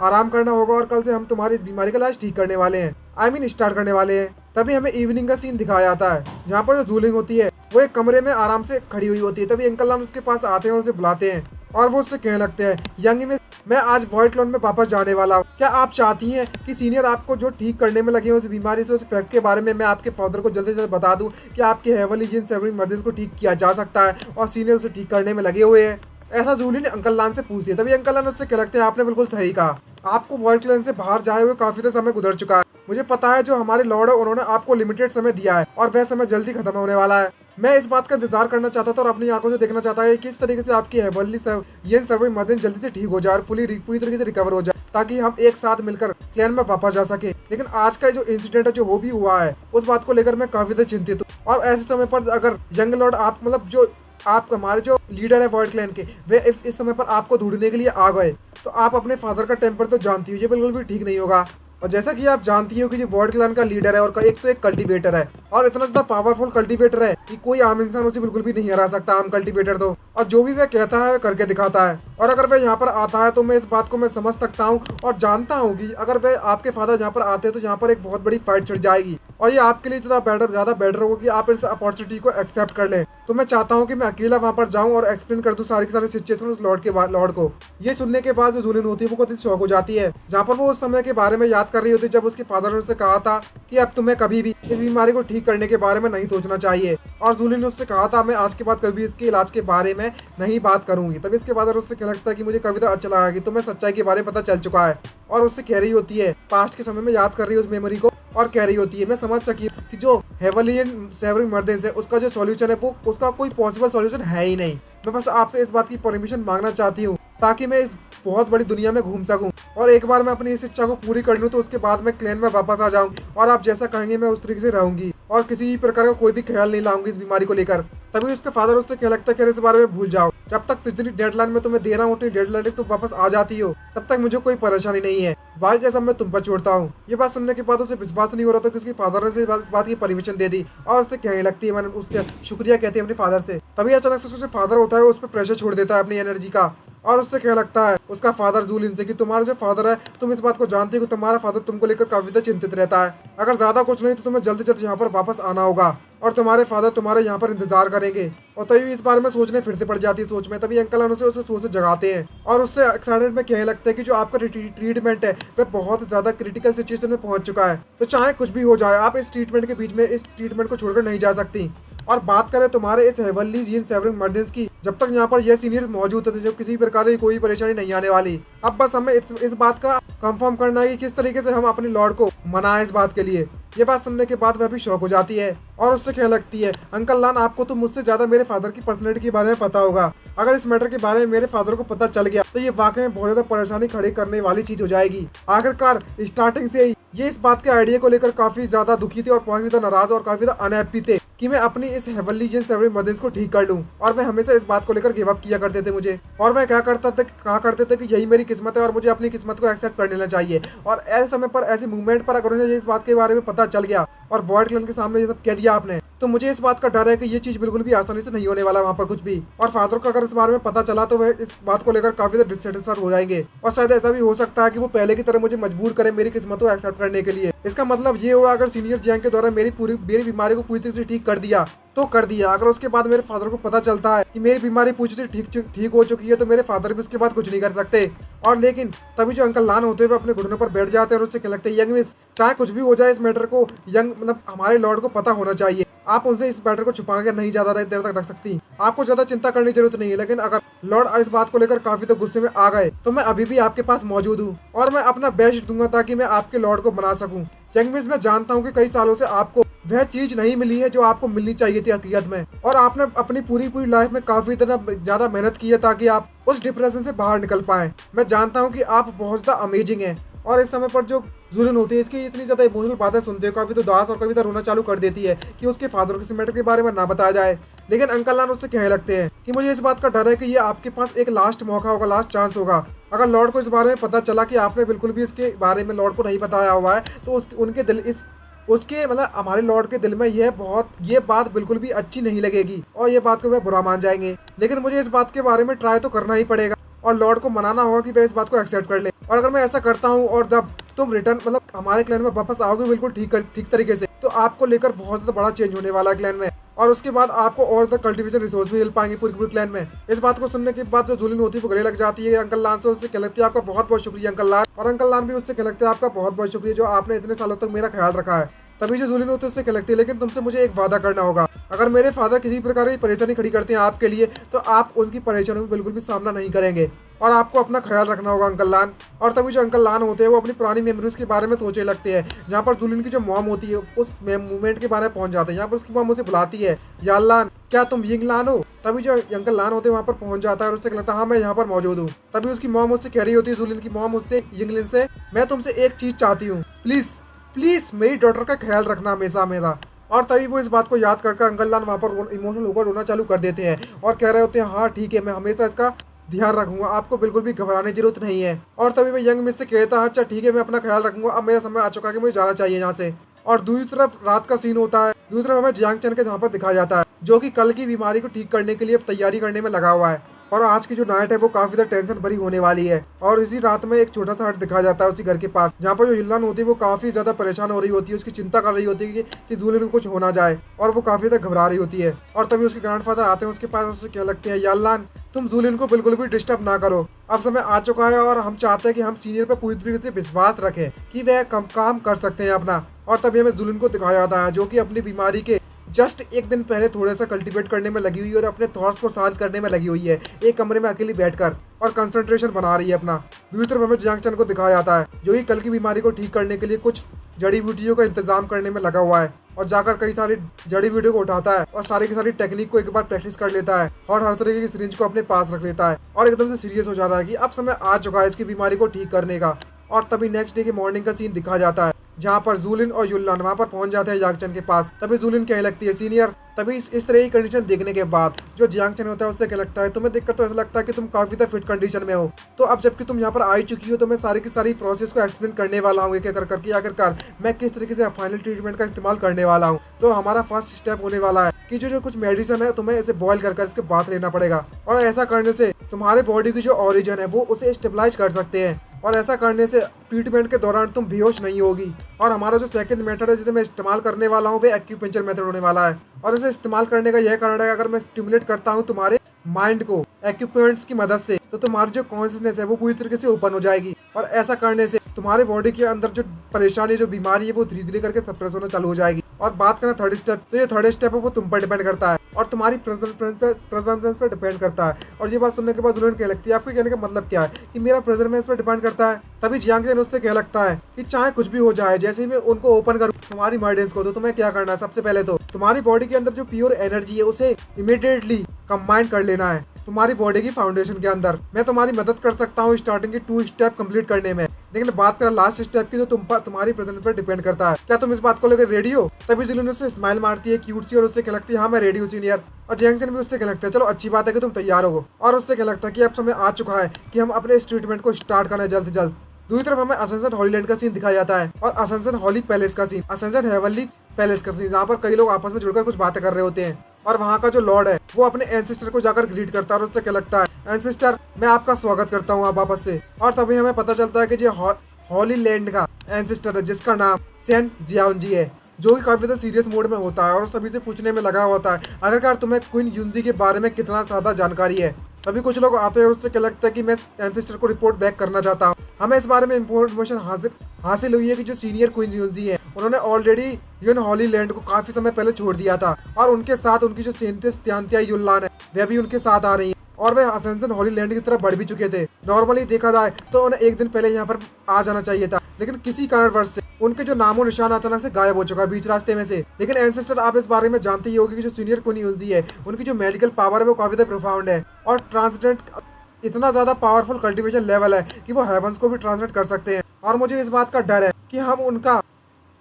आराम करना होगा और कल से हम तुम्हारी इस बीमारी का इलाज ठीक करने वाले हैं, आई मीन स्टार्ट करने वाले हैं। तभी हमें इवनिंग का सीन दिखाया जाता है जहाँ पर जो जूलिंग होती है वो एक कमरे में आराम से खड़ी हुई होती है। तभी अंकल लान उसके पास आते हैं और उसे बुलाते हैं और वो उससे कहने लगते हैं यंग में मैं आज वॉइड क्लोन में वापस जाने वाला हूँ, क्या आप चाहती हैं कि सीनियर आपको जो ठीक करने में लगे हैं उस बीमारी से उस फैक्ट के बारे में मैं आपके फादर को जल्दी से जल्द बता दूं कि आपके हेवनली जीन सेवरिन मर्दन को ठीक किया जा सकता है और सीनियर उसे ठीक करने में लगे हुए हैं। ऐसा जूली ने अंकल लान से पूछ दिया। तभी अंकल लान उससे कह लगते हैं आपने बिल्कुल सही कहा, आपको वॉइड क्लोन से बाहर जाए हुए काफी तो समय गुजर चुका है। मुझे पता है जो हमारे लॉर्ड है उन्होंने आपको लिमिटेड समय दिया है और वह समय जल्दी खत्म होने वाला है। मैं इस बात का इंतजार करना चाहता था और अपनी आंखों से देखना चाहता है किस तरीके से आपकी हेवनली ये सर्विंग मर्दन जल्दी से ठीक हो जाए और पूरी तरीके से रिकवर हो जाए ताकि हम एक साथ मिलकर क्लैन में वापस जा सके। लेकिन आज का जो इंसिडेंट है जो वो भी हुआ है उस बात को लेकर मैं काफी चिंतित हूँ। और ऐसे समय पर अगर यंग लॉर्ड आप मतलब जो आप हमारे जो लीडर है वॉइड क्लैन के वे इस समय पर आपको ढूंढने के लिए आ गए तो आप अपने फादर का टेम्पर तो जानती हो ये बिल्कुल भी ठीक नहीं होगा। और जैसा कि आप जानती हो कि ये वॉइड क्लैन का लीडर है और एक तो एक कल्टीवेटर है और इतना ज्यादा पावरफुल कल्टीवेटर है कि कोई आम इंसान उसे बिल्कुल भी नहीं हरा सकता। आम कल्टीवेटर तो और जो भी वह कहता है वह करके दिखाता है। और अगर वह यहाँ पर आता है तो मैं इस बात को मैं समझ सकता हूँ और जानता हूँ कि अगर वह आपके फादर यहाँ पर आते हैं तो यहाँ पर एक बहुत बड़ी फाइट छिड़ जाएगी और ये आपके लिए ज्यादा बेटर होगा कि आप इस अपॉर्चुनिटी को एक्सेप्ट कर लें। तो मैं चाहता हूँ कि मैं अकेला वहाँ पर जाऊँ और एक्सप्लेन कर दूँ सारी की सारी सिचुएशन उस लॉर्ड को। ये सुनने के बाद जो जूलिन होती है वो बहुत शौक हो जाती है जहाँ पर वो उस समय के बारे में याद कर रही होती है जब उसके फादर ने उससे कहा था कि अब तुम्हें कभी भी इस बीमारी को ठीक करने के बारे में नहीं सोचना चाहिए। और जूलिन ने उससे कहा था मैं आज के बाद कभी इसके इलाज के बारे में नहीं बात करूंगी। तभी इसके बाद उससे क्या लगता है कि मुझे कविता अच्छा लगा कि तुम्हें सच्चाई के बारे में पता चल चुका है। और उससे कह रही होती है पास्ट के समय में याद कर रही है उस मेमोरी को और कह रही होती है मैं समझ सकी कि जो हेवलियन सेवरिंग मर्दन है उसका जो सॉल्यूशन है वो उसका कोई पॉसिबल सॉल्यूशन है ही नहीं। मैं बस आपसे इस बात की परमिशन मांगना चाहती हूँ ताकि मैं इस बहुत बड़ी दुनिया में घूम सकूं और एक बार मैं अपनी इस इच्छा को पूरी कर लूं तो उसके बाद मैं क्लैन में वापस आ जाऊं और आप जैसा कहेंगे मैं उस तरीके से रहूंगी और किसी प्रकार का कोई भी ख्याल नहीं लाऊंगी इस बीमारी को लेकर। तभी उसके फादर उससे क्या लगता है कि इस बारे में भूल जाओ, जब तक जितनी डेडलाइन में तुम्हें दे रहा हूँ उतनी डेडलाइन तुम वापस आ जाती हो तब तक मुझे कोई परेशानी नहीं है, बाकी का सब मैं तुम पर छोड़ता हूँ। ये बात सुनने के बाद उसे विश्वास नहीं हो रहा था कि उसके फादर ने इस बात की परमिशन दे दी और उससे कहने लगती है मैंने उससे शुक्रिया कहती है अपने फादर से। तभी अचानक से उसके फादर होता है उस पर प्रेशर छोड़ देता है अपनी एनर्जी का और उससे क्या लगता है उसका फादर जूलिन से कि तुम्हारा जो फादर है तुम इस बात को जानते हो कि तुम्हारा फादर तुमको लेकर काफी ज्यादा चिंतित रहता है। अगर ज्यादा कुछ नहीं तो तुम्हें जल्दी जल्दी यहाँ पर वापस आना होगा और तुम्हारे फादर तुम्हारे यहाँ पर इंतजार करेंगे। और तभी इस बारे में सोचने फिर से पड़ जाती है सोच में। तभी अंकल उसे सोच से जगाते हैं और उससे एक्साइटेड में कहने लगता है कि जो आपका ट्रीटमेंट है वह बहुत ज्यादा क्रिटिकल सिचुएशन में पहुंच चुका है, तो चाहे कुछ भी हो जाए आप इस ट्रीटमेंट के बीच में इस ट्रीटमेंट को छोड़कर नहीं जा सकती। और बात करें तुम्हारे इस हेवनली जीन सेवरिंग मर्दन्स की, जब तक यहाँ पर यह सीनियर मौजूद थे जो किसी प्रकार की कोई परेशानी नहीं आने वाली। अब बस हमें इस बात का कंफर्म करना है कि किस तरीके से हम अपने लॉर्ड को मनाएं इस बात के लिए। ये बात सुनने के बाद वह भी शौक हो जाती है और उससे कहने लगती है अंकल लान आपको तो मुझसे ज्यादा मेरे फादर की पर्सनैलिटी के बारे में पता होगा, अगर इस मैटर के बारे में मेरे फादर को पता चल गया तो ये वाकई में बहुत ज्यादा परेशानी खड़ी करने वाली चीज हो जाएगी। आखिरकार स्टार्टिंग से ही ये इस बात के आइडिया को लेकर काफी ज्यादा दुखी थे और काफी ज्यादा नाराज और काफी ज्यादा अनहैप्पी थे कि मैं अपनी इस हेवनली जीन सेवरिंग मर्दन्स को ठीक कर लूं। और वह हमेशा इस बात को लेकर गिव अप किया करते थे मुझे और मैं कहा करते थे कि यही मेरी किस्मत है और मुझे अपनी किस्मत को एक्सेप्ट कर लेना चाहिए। और ऐसे समय पर ऐसे मूवमेंट पर अगर उन्हें इस बात के बारे में पता चल गया और वॉइड क्लैन के सामने ये सब कह दिया आपने तो मुझे इस बात का डर है कि ये चीज बिल्कुल भी आसानी से नहीं होने वाला वहाँ पर कुछ भी। और फादर को अगर इस बारे में पता चला तो वह इस बात को लेकर काफी ज्यादा डिससेटिस्फाइड हो जाएंगे और शायद ऐसा भी हो सकता है कि वो पहले की तरह मुझे मजबूर करें मेरी किस्मत को एक्सेप्ट करने के लिए। इसका मतलब ये हुआ अगर सीनियर जियांग के द्वारा मेरी बीमारी को पूरी तरह से ठीक कर दिया तो कर दिया, अगर उसके बाद मेरे फादर को पता चलता है कि मेरी बीमारी पूरी से ठीक हो चुकी है तो मेरे फादर भी उसके बाद कुछ नहीं कर सकते। और लेकिन तभी जो अंकल लान होते हुए अपने घुटनों पर बैठ जाते हैं और उससे क्या लगता है यंग मिस चाहे कुछ भी हो जाए इस मैटर को यंग मतलब हमारे लॉर्ड को पता होना चाहिए, आप उनसे इस मैटर को छुपा कर नहीं ज्यादा देर तक रख सकती, आपको ज्यादा चिंता करने की जरूरत नहीं है। लेकिन अगर लॉर्ड इस बात को लेकर काफी तो गुस्से में आ गए तो मैं अभी भी आपके पास मौजूद हूँ और मैं अपना बेस्ट दूंगा ताकि मैं आपके लॉर्ड को बना सकूं। यंग मिस मैं जानता हूँ कि कई सालों से आपको वह चीज नहीं मिली है जो आपको मिलनी चाहिए थी हकीकत में। और आपने अपनी पूरी पूरी लाइफ में काफी इतना ज्यादा मेहनत की है ताकि आप उस डिप्रेशन से बाहर निकल पाए। मैं जानता हूँ कि आप बहुत ज्यादा अमेजिंग हैं। और इस समय पर जो जुलिन होती है इसकी इतनी ज्यादा इमोशनल बातें सुनते हो, कभी तो उदास और कभी तो रोना चालू कर देती है कि उसके फादर के मैटर के बारे में ना बताया जाए। लेकिन अंकल लान उससे कहने लगते हैं कि मुझे इस बात का डर है कि ये आपके पास एक लास्ट मौका होगा, लास्ट चांस होगा। अगर लॉर्ड को इस बारे में पता चला कि आपने बिल्कुल भी इसके बारे में लॉर्ड को नहीं बताया हुआ है तो उनके दिल इस उसके मतलब हमारे लॉर्ड के दिल में ये बात बिल्कुल भी अच्छी नहीं लगेगी और ये बात को वह बुरा मान जाएंगे। लेकिन मुझे इस बात के बारे में ट्राई तो करना ही पड़ेगा और लॉर्ड को मनाना होगा कि वह इस बात को एक्सेप्ट कर ले। और अगर मैं ऐसा करता हूँ और जब तुम रिटर्न मतलब हमारे क्लैन में वापस आओगे बिल्कुल ठीक तरीके से, तो आपको लेकर बहुत ज्यादा बड़ा चेंज होने वाला है क्लैन में। और उसके बाद आपको और ज्यादा कल्टीवेशन रिसोर्स भी मिल पाएंगे पूरी क्लैन में। इस बात को सुनने के बाद जो जुलिन होती है वो गले लग जाती है अंकल लान से। उससे कहती है आपका बहुत बहुत शुक्रिया अंकल लान। और अंकल लान भी उससे कहते हैं आपका बहुत बहुत शुक्रिया जो आपने इतने सालों तक मेरा ख्याल रखा है। तभी जो जुलिन होती है उससे कहती है लेकिन तुमसे मुझे एक वादा करना होगा, अगर मेरे फादर किसी प्रकार की परेशानी खड़ी करते हैं आपके लिए तो आप उनकी परेशानियों में बिल्कुल भी सामना नहीं करेंगे और आपको अपना ख्याल रखना होगा अंकल लान। और तभी जो अंकल लान होते हैं वो अपनी पुरानी मेमोरीज के बारे में सोचने लगते हैं, जहाँ पर जुलिन की जो मॉम होती है उस मूवमेंट के बारे में पहुंच जाते हैं। यहाँ पर उसकी मॉम उसे बुलाती है, यार लान क्या तुम यिंग लान हो? तभी जो अंकल लान होते हैं वहाँ पर पहुंच जाता है और उससे कहता है हाँ मैं यहाँ पर मौजूद हूँ। तभी उसकी मॉम उससे कह रही होती है, जुलिन की मॉम उससे यिंगलिन से, मैं तुमसे एक चीज चाहती हूँ, प्लीज प्लीज मेरी डॉटर का ख्याल रखना हमेशा मेरा। और तभी वो इस बात को याद कर अंकल लान वहाँ पर इमोशनल होकर रोना चालू कर देते हैं और कह रहे होते हैं हाँ ठीक है मैं हमेशा इसका ध्यान रखूंगा, आपको बिल्कुल भी घबराने की जरूरत नहीं है। और तभी मैं यंग मिस से कहता है अच्छा ठीक है मैं अपना ख्याल रखूंगा, अब मेरा समय आ चुका है कि मुझे जाना चाहिए यहाँ से। और दूसरी तरफ रात का सीन होता है, दूसरी तरफ हमें जियांग चैन के जहाँ पर दिखाया जाता है जो कि कल की बीमारी को ठीक करने के लिए तैयारी करने में लगा हुआ है। और आज की जो नाइट है वो काफी ज्यादा टेंशन भरी होने वाली है। और इसी रात में एक छोटा सा हट दिखाया जाता है उसी घर के पास, जहाँ पर जो युल्लान होती है वो काफी ज्यादा परेशान हो रही होती है, उसकी चिंता कर रही होती है कि जुलिन को कुछ हो ना जाए और वो काफी ज्यादा घबरा रही होती है। और तभी उसके ग्रैंडफादर आते हैं उसके पास, उससे क्या लगते हैं याल्लान तुम जुलिन को बिल्कुल भी डिस्टर्ब ना करो, अब समय आ चुका है और हम चाहते हैं कि हम सीनियर पे पूरी तरीके से विश्वास रखें कि वह काम कर सकते हैं अपना। और तभी हमें जुलिन को दिखाया जाता है जो कि अपनी बीमारी के जस्ट एक दिन पहले थोड़ा सा कल्टीवेट करने में लगी हुई है और अपने थॉट्स को शांत करने में लगी हुई है, एक कमरे में अकेली बैठकर और कंसंट्रेशन बना रही है अपना। दूसरी तरफ हमें जियांग चैन को दिखाया जाता है जो कि कल की बीमारी को ठीक करने के लिए कुछ जड़ी बूटियों का इंतजाम करने में लगा हुआ है और जाकर कई सारी जड़ी बूटियों को उठाता है और सारी की सारी टेक्निक को एक बार प्रैक्टिस कर लेता है और हर तरीके की सिरिंज को अपने पास रख लेता है और एकदम से सीरियस हो जाता है कि अब समय आ चुका है इसकी बीमारी को ठीक करने का। और तभी नेक्स्ट डे के मॉर्निंग का सीन दिखा जाता है जहाँ पर जुलिन और युल्लान वहाँ पर पहुंच जाते हैं जियांग चैन के पास। तभी जुलिन कहने लगती है सीनियर। तभी इस तरह की कंडीशन देखने के बाद जो जियांग चैन होता है उससे क्या लगता है, तुम्हें देखकर तो ऐसा लगता है कि तुम काफी ज्यादा फिट कंडीशन में हो, तो अब जबकि तुम यहाँ पर आई चुकी हो तो मैं सारी की सारी प्रोसेस को एक्सप्लेन करने वाला हूँ एक एक करके आखिरकार मैं किस तरीके से फाइनल ट्रीटमेंट का इस्तेमाल करने वाला हूँ। तो हमारा फर्स्ट स्टेप होने वाला है कि जो कुछ मेडिसिन है तुम्हें इसे बॉयल कर इसके बाद लेना पड़ेगा और ऐसा करने से तुम्हारे बॉडी की जो ओरिजिन है वो उसे स्टेबलाइज कर सकते हैं और ऐसा करने से ट्रीटमेंट के दौरान तुम बेहोश नहीं होगी। और हमारा जो सेकंड मेथड है जिसे मैं इस्तेमाल करने वाला हूँ वो एक्यूपंक्चर मेथड होने वाला है और इसे इस्तेमाल करने का यह कारण है अगर मैं स्टिमुलेट करता हूँ तुम्हारे माइंड को एक्यूपॉइंट्स की मदद से तो तुम्हारी जो कॉन्शियसनेस है वो पूरी तरीके से ओपन हो जाएगी और ऐसा करने से तुम्हारे बॉडी के अंदर जो परेशानी जो बीमारी है वो धीरे धीरे करके सप्रेस होना चालू हो जाएगी। और बात करें थर्ड स्टेप, तो ये थर्ड स्टेप है वो तुम पर डिपेंड करता है और तुम्हारी प्रेजेंस पर डिपेंड करता है। और ये बात सुनने के बाद दुल्हन कह लगती है आपको कहने का मतलब क्या है कि मेरा प्रेजेंस पर डिपेंड करता है। तभी जियांग चैन उससे कह लगता है कि चाहे कुछ भी हो जाए जैसे ही मैं उनको ओपन करूँ तुम्हारी मर्डेंस को, तो तुम्हें क्या करना है, सबसे पहले तो तुम्हारी बॉडी के अंदर जो प्योर एनर्जी है उसे इमीडिएटली कंबाइन कर लेना है तुम्हारी बॉडी की फाउंडेशन के अंदर। मैं तुम्हारी मदद कर सकता हूँ स्टार्टिंग के 2 स्टेप कंप्लीट करने में, लेकिन बात करें लास्ट स्टेप की तो तुम्हारी प्रेजेंस पर डिपेंड करता है। क्या तुम इस बात को लेकर रेडी हो? तभी जुलिन उससे स्माइल मारती है क्यूट सी और उससे कहती है हाँ मैं रेडी हूँ सीनियर। और जियांग चैन भी उससे कहता है चलो अच्छी बात है कि तुम तैयार हो और उससे कहता है कि अब समय आ चुका है कि हम अपने इस ट्रीटमेंट को स्टार्ट करना है जल्द से जल्द। दूसरी तरफ हमें असेंशन हॉलीलैंड का सीन दिखाया जाता है और असेंशन हॉली पैलेस का सीन, असेंशन हेवनली पैलेस का सीन, जहाँ पर कई लोग आपस में जुड़कर कुछ बातें कर रहे होते हैं और वहाँ का जो लॉर्ड है वो अपने एंसेस्टर को जाकर ग्रीट करता है और उससे क्या लगता है एंसेस्टर मैं आपका स्वागत करता हूँ आप वापस से। और तभी हमें पता चलता है कि जो हॉलीलैंड का एंसेस्टर है जिसका नाम सेन जियाओजी है जो कि काफी ज्यादा सीरियस मोड में होता है और सभी से पूछने में लगा होता है आखिरकार तुम्हें क्वीन युनजी के बारे में कितना ज्यादा जानकारी है। तभी कुछ लोग आते हैं और उससे क्या लगता है कि मैं एंसेस्टर को रिपोर्ट बैक करना चाहता हूँ। हमें इस बारे में इंफॉर्मेशन हासिल हुई है कि जो सीनियर क्वीन युनजी है उन्होंने ऑलरेडी युन हॉलीलैंड को काफी समय पहले छोड़ दिया था और उनके साथ उनकी जो सेंटिस त्यांतिया युल्लान है वह भी उनके साथ आ रही है और वे असेंशन हॉलीलैंड की तरफ बढ़ भी चुके थे। नॉर्मली देखा जाए तो उन्हें एक दिन पहले यहाँ पर आ जाना चाहिए था, लेकिन किसी कारणवश से उनके जो नामो निशान अचानक से गायब हो चुका है बीच रास्ते में से। लेकिन एंसेस्टर, आप इस बारे में जानते ही होंगे कि जो सीनियर कुन यूजी है, उनकी जो मेडिकल पावर है वो काफी ज्यादा प्रोफाउंड है और ट्रांसडेंट इतना ज्यादा पावरफुल कल्टीवेशन लेवल है कि वो हेवंस को भी ट्रांसलेट कर सकते हैं। और मुझे इस बात का डर है कि हम उनका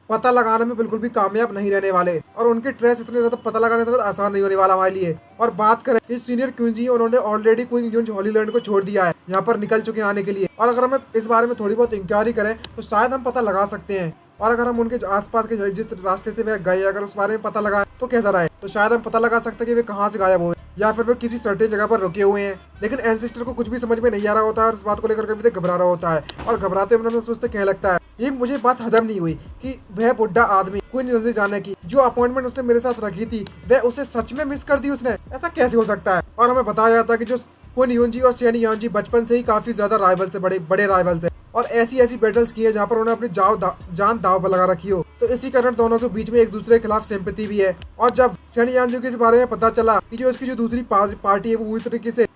पता लगाने में बिल्कुल भी कामयाब नहीं रहने वाले और उनके ट्रेस इतने ज्यादा पता लगाने इतना आसान नहीं होने वाला हमारे लिए। और बात करें इस सीनियर क्वीन, उन्होंने ऑलरेडी क्वीन यून हॉलीलैंड को छोड़ दिया है, यहाँ पर निकल चुके हैं आने के लिए। और अगर हम इस बारे में थोड़ी बहुत इंक्वायरी करें तो शायद हम पता लगा सकते हैं। और अगर हम उनके आसपास के जिस रास्ते से वे गए अगर उस बारे में पता लगाए तो कैसा रहा है, तो शायद हम पता लगा सकते हैं कि वे कहाँ से गायब हुए या फिर वे किसी सर्टेन जगह पर रुके हुए हैं। लेकिन एंसेस्टर को कुछ भी समझ में नहीं आ रहा होता है और इस बात को लेकर कभी घबरा रहा होता है और घबराते हुए सोचते कहने लगता है, ये मुझे बात हजम नहीं हुई कि वह बुढ़ा आदमी क्वीन यूजी जाने की जो अपॉइंटमेंट उसने मेरे साथ रखी थी वह उसे सच में मिस कर दी उसने, ऐसा कैसे हो सकता है। और हमें बताया जाता है कि जो क्वीन यूजी और शेन यांजी बचपन से ही काफी ज्यादा राइवल से बड़े राइवल्स है और ऐसी बैटल्स की है जहाँ पर उन्हें अपनी जान दाव पर लगा रखी हो। तो इसी कारण दोनों के बीच में एक दूसरे के खिलाफ सिंपैथी भी है। और जब शेन यांजी के इस बारे में पता चला कि जो इसकी जो दूसरी पार्टी है वो पूरी तरीके से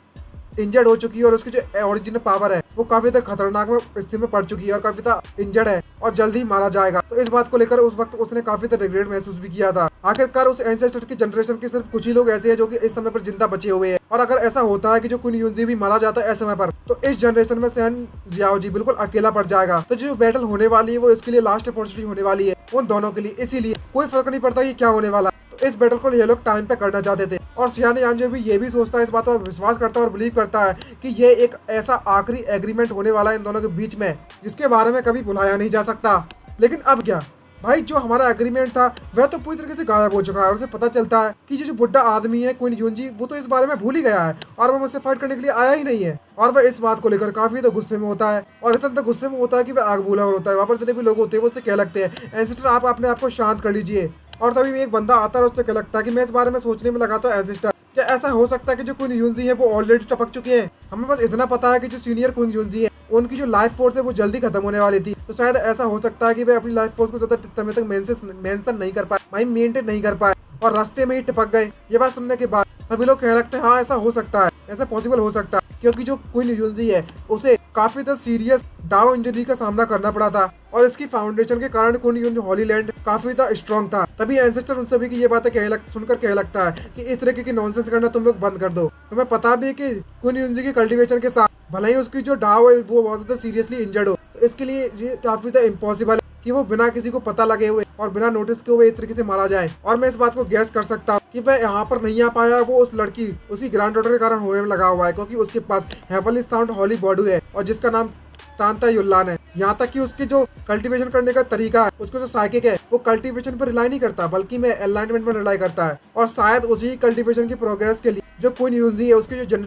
इंजर्ड हो चुकी है और उसकी जो ओरिजिनल पावर है वो काफी ज्यादा खतरनाक स्थिति में पड़ चुकी है और काफी ज्यादा इंजर्ड है और जल्दी ही मारा जाएगा। तो इस बात को लेकर उस वक्त उसने काफी ज्यादा रिग्रेट महसूस भी किया था। आखिरकार उस एंसेस्टर की जनरेशन के सिर्फ कुछ ही लोग ऐसे हैं जो कि इस समय पर जिंदा बचे हुए हैं और अगर ऐसा होता है कि जो क्वीन यूजी भी मारा जाता है इस समय पर तो इस जनरेशन में शेन जियाओजी बिल्कुल अकेला पड़ जाएगा। तो जो बैटल होने वाली है वो इसके लिए लास्ट अपॉर्चुनिटी होने वाली है उन दोनों के लिए, इसीलिए कोई फर्क नहीं पड़ता कि क्या होने वाला। तो इस बैटल को ये लोग टाइम पे करना चाहते थे और शेन यांजी भी ये भी सोचता है, इस बात पर विश्वास करता है और बिलीव करता है कि ये एक ऐसा आखिरी एग्रीमेंट होने वाला है इन दोनों के बीच में जिसके बारे में कभी भुलाया नहीं जा सकता। लेकिन अब क्या भाई, जो हमारा एग्रीमेंट था वह तो पूरी तरीके से गायब हो चुका है और उसे पता चलता है कि जो बुढ़ा आदमी है क्वीन यूजी वो तो इस बारे में भूल ही गया है और वह मुझसे फाइट करने के लिए आया ही नहीं है। और वह इस बात को लेकर काफी तो गुस्से में होता है और इतना तो गुस्से में होता है कि वह आग भूला होता है। वहाँ पर जितने भी लोग होते हैं वो उससे कह लगते हैं, एंसेस्टर आप अपने आप को शांत कर लीजिए। और तभी एक बंदा आता है और उससे क्या लगता है कि मैं इस बारे में सोचने में लगा तो एंसेस्टर, क्या ऐसा हो सकता है कि जो क्वीन यूजी है वो ऑलरेडी टपक चुके हैं। हमें बस इतना पता है कि जो सीनियर क्वीन यूजी है उनकी जो लाइफ फोर्स है वो जल्दी खत्म होने वाली थी। तो शायद ऐसा हो सकता है कि वे अपनी लाइफ फोर्स को ज्यादा समय तक मेंशन नहीं कर पाए, मेंटेन नहीं कर पाए और रास्ते में ही टपक गए। ये बात सुनने के बाद सभी लोग कहने लगते हैं हाँ ऐसा हो सकता है, ऐसा पॉसिबल हो सकता है, क्योंकि जो क्वीन यूजी है उसे काफी ज्यादा सीरियस डाउ इंजरी का सामना करना पड़ा था और इसकी फाउंडेशन के कारण क्वीन यूजी हॉलीलैंड काफी ज्यादा स्ट्रॉन्ग था। तभी एंसेस्टर उन सभी की ये बातें सुनकर कह लगता है कि इस तरीके की नॉनसेंस करना तुम लोग बंद कर दो। तुम्हें पता भी है कि क्वीन यूजी की कल्टीवेशन के साथ भले ही उसकी जो डाव है वो बहुत ज्यादा सीरियसली इंजर्ड हो, तो इसके लिए ये काफी ज्यादा इम्पॉसिबल है कि वो बिना किसी को पता लगे हुए और बिना नोटिस के हुए इस तरीके से मारा जाए। और मैं इस बात को गैस कर सकता हूँ कि वह यहाँ पर नहीं आ पाया, वो उस लड़की उसकी ग्रैंड डॉटर के कारण होने में लगा हुआ है, क्योंकि उसके पास हेवनली साउंड हॉली बॉडी है और जिसका नाम तांता युल्लान है। यहाँ तक कि उसकी जो कल्टीवेशन करने का तरीका है, उसको जो साइकिक है वो कल्टीवेशन पर रिलाई नहीं करता बल्कि में अलाइनमेंट पर रिलाई करता है। और शायद उसी कल्टीवेशन की प्रोग्रेस के लिए जो क्वीन यूजी है उसकी जो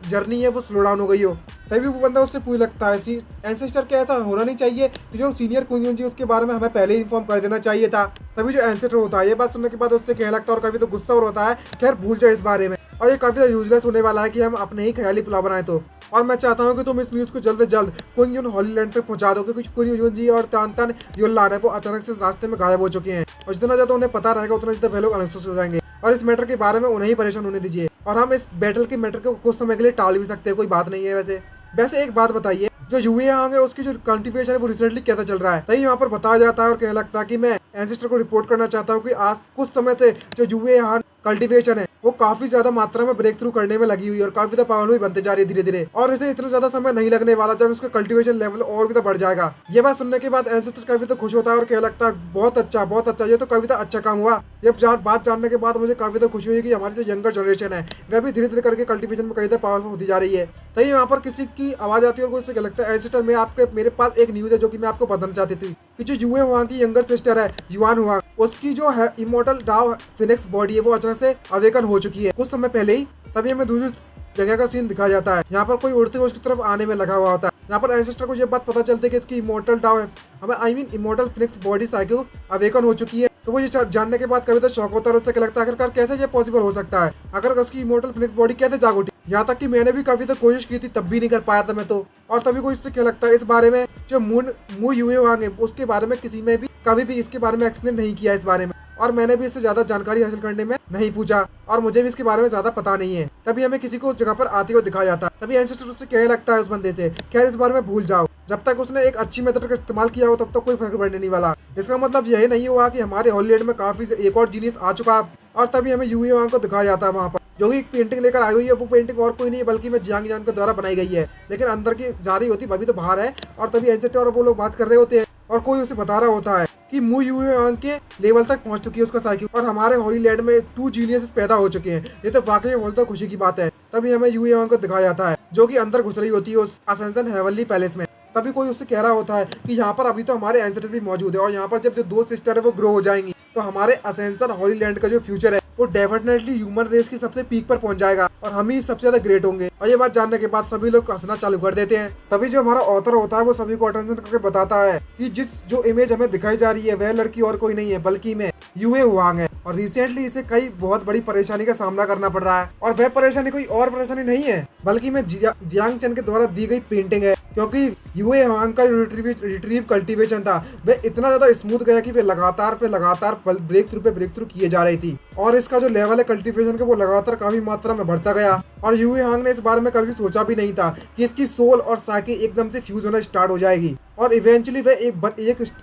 जर्नी है वो स्लो डाउन हो गई हो। तभी वो बंदा उससे पूछ लगता है एंसेस्टर क्या ऐसा होना नहीं चाहिए, तो जो सीनियर क्वीन यूजी उसके बारे में हमें पहले ही इन्फॉर्म कर देना चाहिए था। तभी जो एंसेस्टर होता है ये बात सुनने के बाद उससे कहने लगता है और कभी तो गुस्सा होता है, खैर भूल जाए इस बारे में, और ये काफी यूजलेस होने वाला है कि हम अपने ही ख्याली पुलाव बनाए। तो और मैं चाहता हूँ कि तुम इस न्यूज को जल्द से जल्द क्वीन यून हॉलीलैंड तक पहुंचा दो, क्योंकि क्वीन यूजी और तांतन युल्लान है वो अचानक से रास्ते में गायब हो चुके हैं और जितना ज्यादा उन्हें पता रहेगा उतना ज्यादा वे लोग अनसुस हो जाएंगे। और इस मैटर के बारे में उन्हें ही परेशान होने दीजिए और हम इस बैटल के मैटर को कुछ समय के लिए टाल भी सकते हैं, कोई बात नहीं है। वैसे एक बात बताइए, जो यूए होंगे उसकी जो कल्टीवेशन है वो रिसेंटली कैसा चल रहा है। तभी यहाँ पर बताया जाता है और कहने लगता है कि मैं एंसेस्टर को रिपोर्ट करना चाहता हूँ कि आज कुछ समय से जो यूए कल्टीवेशन है वो काफी ज्यादा मात्रा में ब्रेक थ्रू करने में लगी हुई है और काफी ज्यादा पावरफुल बनते जा रही है धीरे धीरे, और इसे इतना ज्यादा समय नहीं लगने वाला जब इसका कल्टीवेशन लेवल और भी तो बढ़ जाएगा। ये बात सुनने के बाद एंसेस्टर काफी तो खुश होता है और कहने लगता है बहुत अच्छा, ये तो काफी अच्छा काम हुआ। ये बात जानने के बाद मुझे काफी तो खुशी हुई कि हमारी जो यंगर जनरेशन है वह भी धीरे धीरे करके कल्टीवेशन में काफी पावरफुल होती जा रही है। तभी यहाँ पर किसी की आवाज आती है और उससे क्या लगता है, एंसेस्टर में मेरे पास एक न्यूज है जो कि मैं आपको बताना चाहती थी कि जो यूए हुआंग की यंगर सिस्टर है युआन हुआंग, उसकी जो है इमोर्टल डाव फिनिक्स बॉडी है वो अचानक से अवेकन हो चुकी है कुछ समय पहले ही। तभी हमें दूसरी जगह का सीन दिखाया जाता है, यहाँ पर कोई उड़ते हुए उसकी तरफ आने में लगा हुआ होता है। यहाँ पर एंसेस्टर को ये बात पता चलती है कि इसकी इमोर्टल डाव हमें immortal Phoenix body cycle awaken हो चुकी है। तो वो ये जानने के बाद कभी तो शौक होता है, उससे क्या लगता है आखिरकार कैसे ये पॉसिबल हो सकता है, अगर उसकी इमोर्टल फिनिक्स बॉडी कैसे जाग उठी। यहाँ तक कि मैंने भी काफी तो कोशिश की थी तब भी नहीं कर पाया था मैं तो। और तभी को इससे क्या लगता है इस बारे में जो मू यूए होंगे उसके बारे में किसी में भी कभी भी इसके बारे में एक्सप्लेन नहीं किया इस बारे में, और मैंने भी इससे ज्यादा जानकारी हासिल करने में नहीं पूछा और मुझे भी इसके बारे में ज्यादा पता नहीं है। तभी हमें किसी को उस जगह पर आते हुए दिखाया जाता है। तभी एंसेस्टर उससे कहने लगता है उस बंदे से, खैर इस बारे में भूल जाओ, जब तक उसने एक अच्छी मेथड का इस्तेमाल किया हो तब तक कोई फर्क पड़ने नहीं वाला। इसका मतलब यही नहीं हुआ कि हमारे हॉलीलैंड में काफी एक और जीनियस आ चुका है और तभी हमें यूए वांग को दिखाया जाता है वहाँ पर, जो कि एक पेंटिंग लेकर आई हुई है। वो पेंटिंग और कोई नहीं है बल्कि मैं जियांग जान के द्वारा बनाई गई है, लेकिन अंदर की जा रही होती अभी तो बाहर है। और तभी एंसेस्टर और वो लोग बात कर रहे होते हैं और कोई उसे बता रहा होता है कि मू यूए वांग के लेवल तक पहुंच चुकी है उसका साइकिल और हमारे हॉलीलैंड में 2 जीनियस पैदा हो चुके हैं। ये तो वाकई में बहुत खुशी की बात है। तभी हमें यूए वांग को दिखाया जाता है जो कि अंदर घुस रही होती है उस असेंशन हेवनली पैलेस में। तभी कोई उससे कह रहा होता है कि यहाँ पर अभी तो हमारे एंसेस्टर भी मौजूद है और यहाँ पर जब जो 2 सिस्टर है वो ग्रो हो जाएंगी तो हमारे असेंशन हॉलीलैंड का जो फ्यूचर है वो डेफिनेटली ह्यूमन रेस की सबसे पीक पर पहुंच जाएगा और हम ही सबसे ज्यादा ग्रेट होंगे। और ये बात जानने के बाद सभी लोग हंसना चालू कर देते हैं। तभी जो हमारा ऑथर होता है वो सभी को अटेंशन करके बताता है कि जो इमेज हमें दिखाई जा रही है वह लड़की और कोई नहीं है बल्कि मैं यूए वांग है और रिसेंटली इसे कई बहुत बड़ी परेशानी का सामना करना पड़ रहा है और वह परेशानी कोई और परेशानी नहीं है बल्कि मैं जियांग चैन के द्वारा दी गई पेंटिंग है, क्योंकि यूए वांग का रिट्रीव कल्टीवेशन था वह इतना ज्यादा स्मूथ गया कि वे लगातार ब्रेक थ्रू किए जा रही थी और इसका जो लेवल है कल्टीवेशन का वो लगातार काफी मात्रा में बढ़ता गया। और यूए वांग ने इस बारे में कभी सोचा भी नहीं था कि इसकी सोल और साइकी एकदम से फ्यूज होना स्टार्ट हो जाएगी और इवेंचुअली वह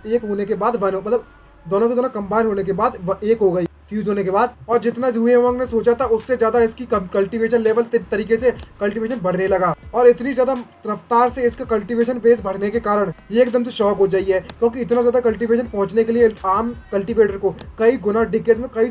एक होने के बाद मतलब दोनों के दोनों कंबाइन होने के बाद वह एक हो गई फ्यूज होने के बाद। और जितना यूए वांग ने सोचा था उससे ज्यादा इसकी कल्टीवेशन लेवल तरीके से कल्टीवेशन बढ़ने लगा और इतनी ज्यादा रफ्तार से इसका कल्टीवेशन बेस बढ़ने के कारण ये एकदम से शॉक हो जाइए, क्योंकि इतना ज्यादा कल्टीवेशन पहुंचने के लिए आम कल्टीवेटर को कई गुना डिकेड में कई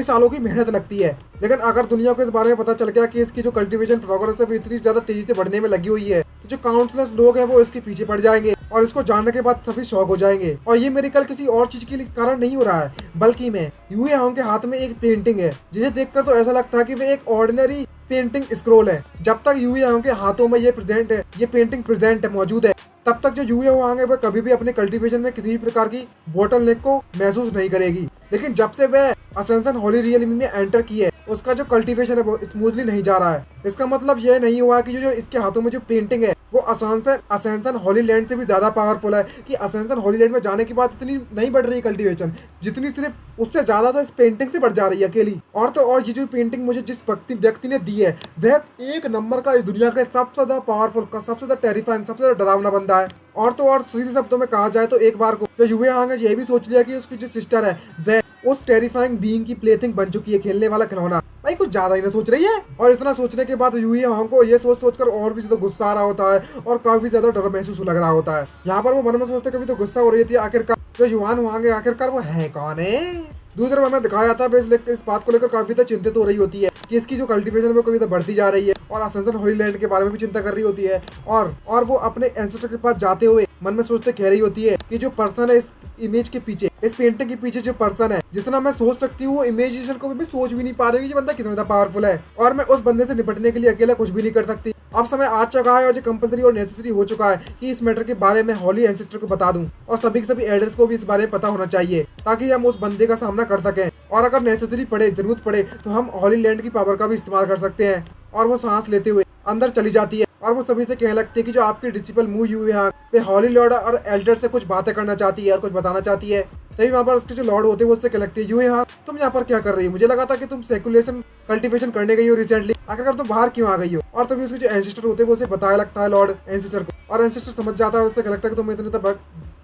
सालों की मेहनत लगती है। लेकिन अगर दुनिया को इस बारे में पता चल गया कि इसकी जो कल्टीवेशन प्रोग्रेस है वो इतनी ज्यादा तेजी से बढ़ने में लगी हुई है तो जो काउंटलेस लोग हैं वो इसके पीछे पड़ जाएंगे और इसको जानने के बाद सभी शॉक हो जाएंगे। और ये मेरिकल किसी और चीज के लिए कारण नहीं हो रहा है बल्कि मैं यूए वांग के हाथ में एक पेंटिंग है जिसे देखकर तो ऐसा लगता है कि वे एक ऑर्डिनरी पेंटिंग स्क्रोल है। जब तक यूए वांग के हाथों में ये पेंटिंग प्रेजेंट है मौजूद है तब तक जो यूए वांग है वह कभी भी अपने कल्टीवेशन में किसी भी प्रकार की बोटलनेक को महसूस नहीं करेगी। लेकिन जब से वह असेंशन होली रियलिटी में एंटर की है उसका जो कल्टीवेशन है वो स्मूथली नहीं जा रहा है। इसका मतलब यह नहीं हुआ कि जो इसके हाथों में जो पेंटिंग है वो असेंशन हॉलीलैंड से भी ज्यादा पावरफुल है कि असेंशन हॉलीलैंड में जाने के बाद इतनी नहीं बढ़ रही कल्टीवेशन जितनी सिर्फ उससे ज्यादा तो इस पेंटिंग से बढ़ जा रही है अकेली। और तो और ये जो पेंटिंग मुझे जिस व्यक्ति ने दी है वह एक नंबर का इस दुनिया का सबसे ज्यादा पावरफुल का सबसे ज्यादा टेरिफाइंग सबसे ज्यादा डरावना बंदा है। और तो और सीधे शब्दों में कहा जाए तो एक बार को जो यूए वांग है ये भी सोच लिया कि उसकी जो सिस्टर है वह उस टेरिफाइंग बीइंग की प्लेथिंग बन चुकी है, खेलने वाला खिलौना। भाई कुछ ज्यादा ही ना सोच रही है। और इतना सोचने के बाद यूए वांग को ये सोचकर और भी ज्यादा गुस्सा आ रहा होता है और काफी ज्यादा डर महसूस लग रहा होता है। यहाँ पर वो मन में सोचते कभी तो गुस्सा हो रही थी आखिरकार जो युवान वांग है आखिरकार वो है कौन है। दूसरी तरफ हमें दिखाया जाता है इस बात को लेकर काफी ज्यादा चिंतित हो रही होती है कि इसकी जो कल्टीवेशन है वो कभी तो बढ़ती जा रही है और असेंशन हॉलीलैंड के बारे में भी चिंता कर रही होती है। और वो अपने एंसेस्टर के पास जाते हुए मन में सोचते कह रही होती है कि जो पर्सन है इस इमेज के पीछे इस पेंटिंग के पीछे जो पर्सन है जितना मैं सोच सकती हूँ वो इमेजिनेशन को भी सोच भी नहीं पा रही है ये बंदा कितना ज्यादा पावरफुल है और मैं उस बंदे से निपटने के लिए अकेला कुछ भी नहीं कर सकती। अब समय आ चुका है और जो कंपलसरी और नेसेसरी हो चुका है कि इस मैटर के बारे में हॉली एंसेस्टर को बता दूं और सभी के सभी एल्डर्स को भी इस बारे में पता होना चाहिए ताकि हम उस बंदे का सामना कर सकें और अगर नेसेसरी पड़े जरूरत पड़े तो हम हॉलीलैंड की पावर का भी इस्तेमाल कर सकते हैं। और वो सांस लेते हुए अंदर चली जाती है और वो सभी से कहने लगती है कि जो आपकी डिसिपल मू यूए वांग हॉली लॉर्ड और एल्डर से कुछ बातें करना चाहती है और कुछ बताना चाहती है। तभी वहाँ पर उसके जो लॉर्ड होते हैं वो उससे कहने लगती है यूए वांग तुम यहाँ पर क्या कर रही हो, मुझे लगा था कि तुम सेकुलेशन कल्टीवेशन करने गई हो रिसेंटली, आखिरकार तुम बाहर क्यों आ गई हो। और तभी उसके जो एंसेस्टर होते हैं वो उसे बताया लगता है लॉर्ड एंसेस्टर को और एंसेस्टर समझ जाता है और उससे कहने लगता है कि तुम्हें इतनी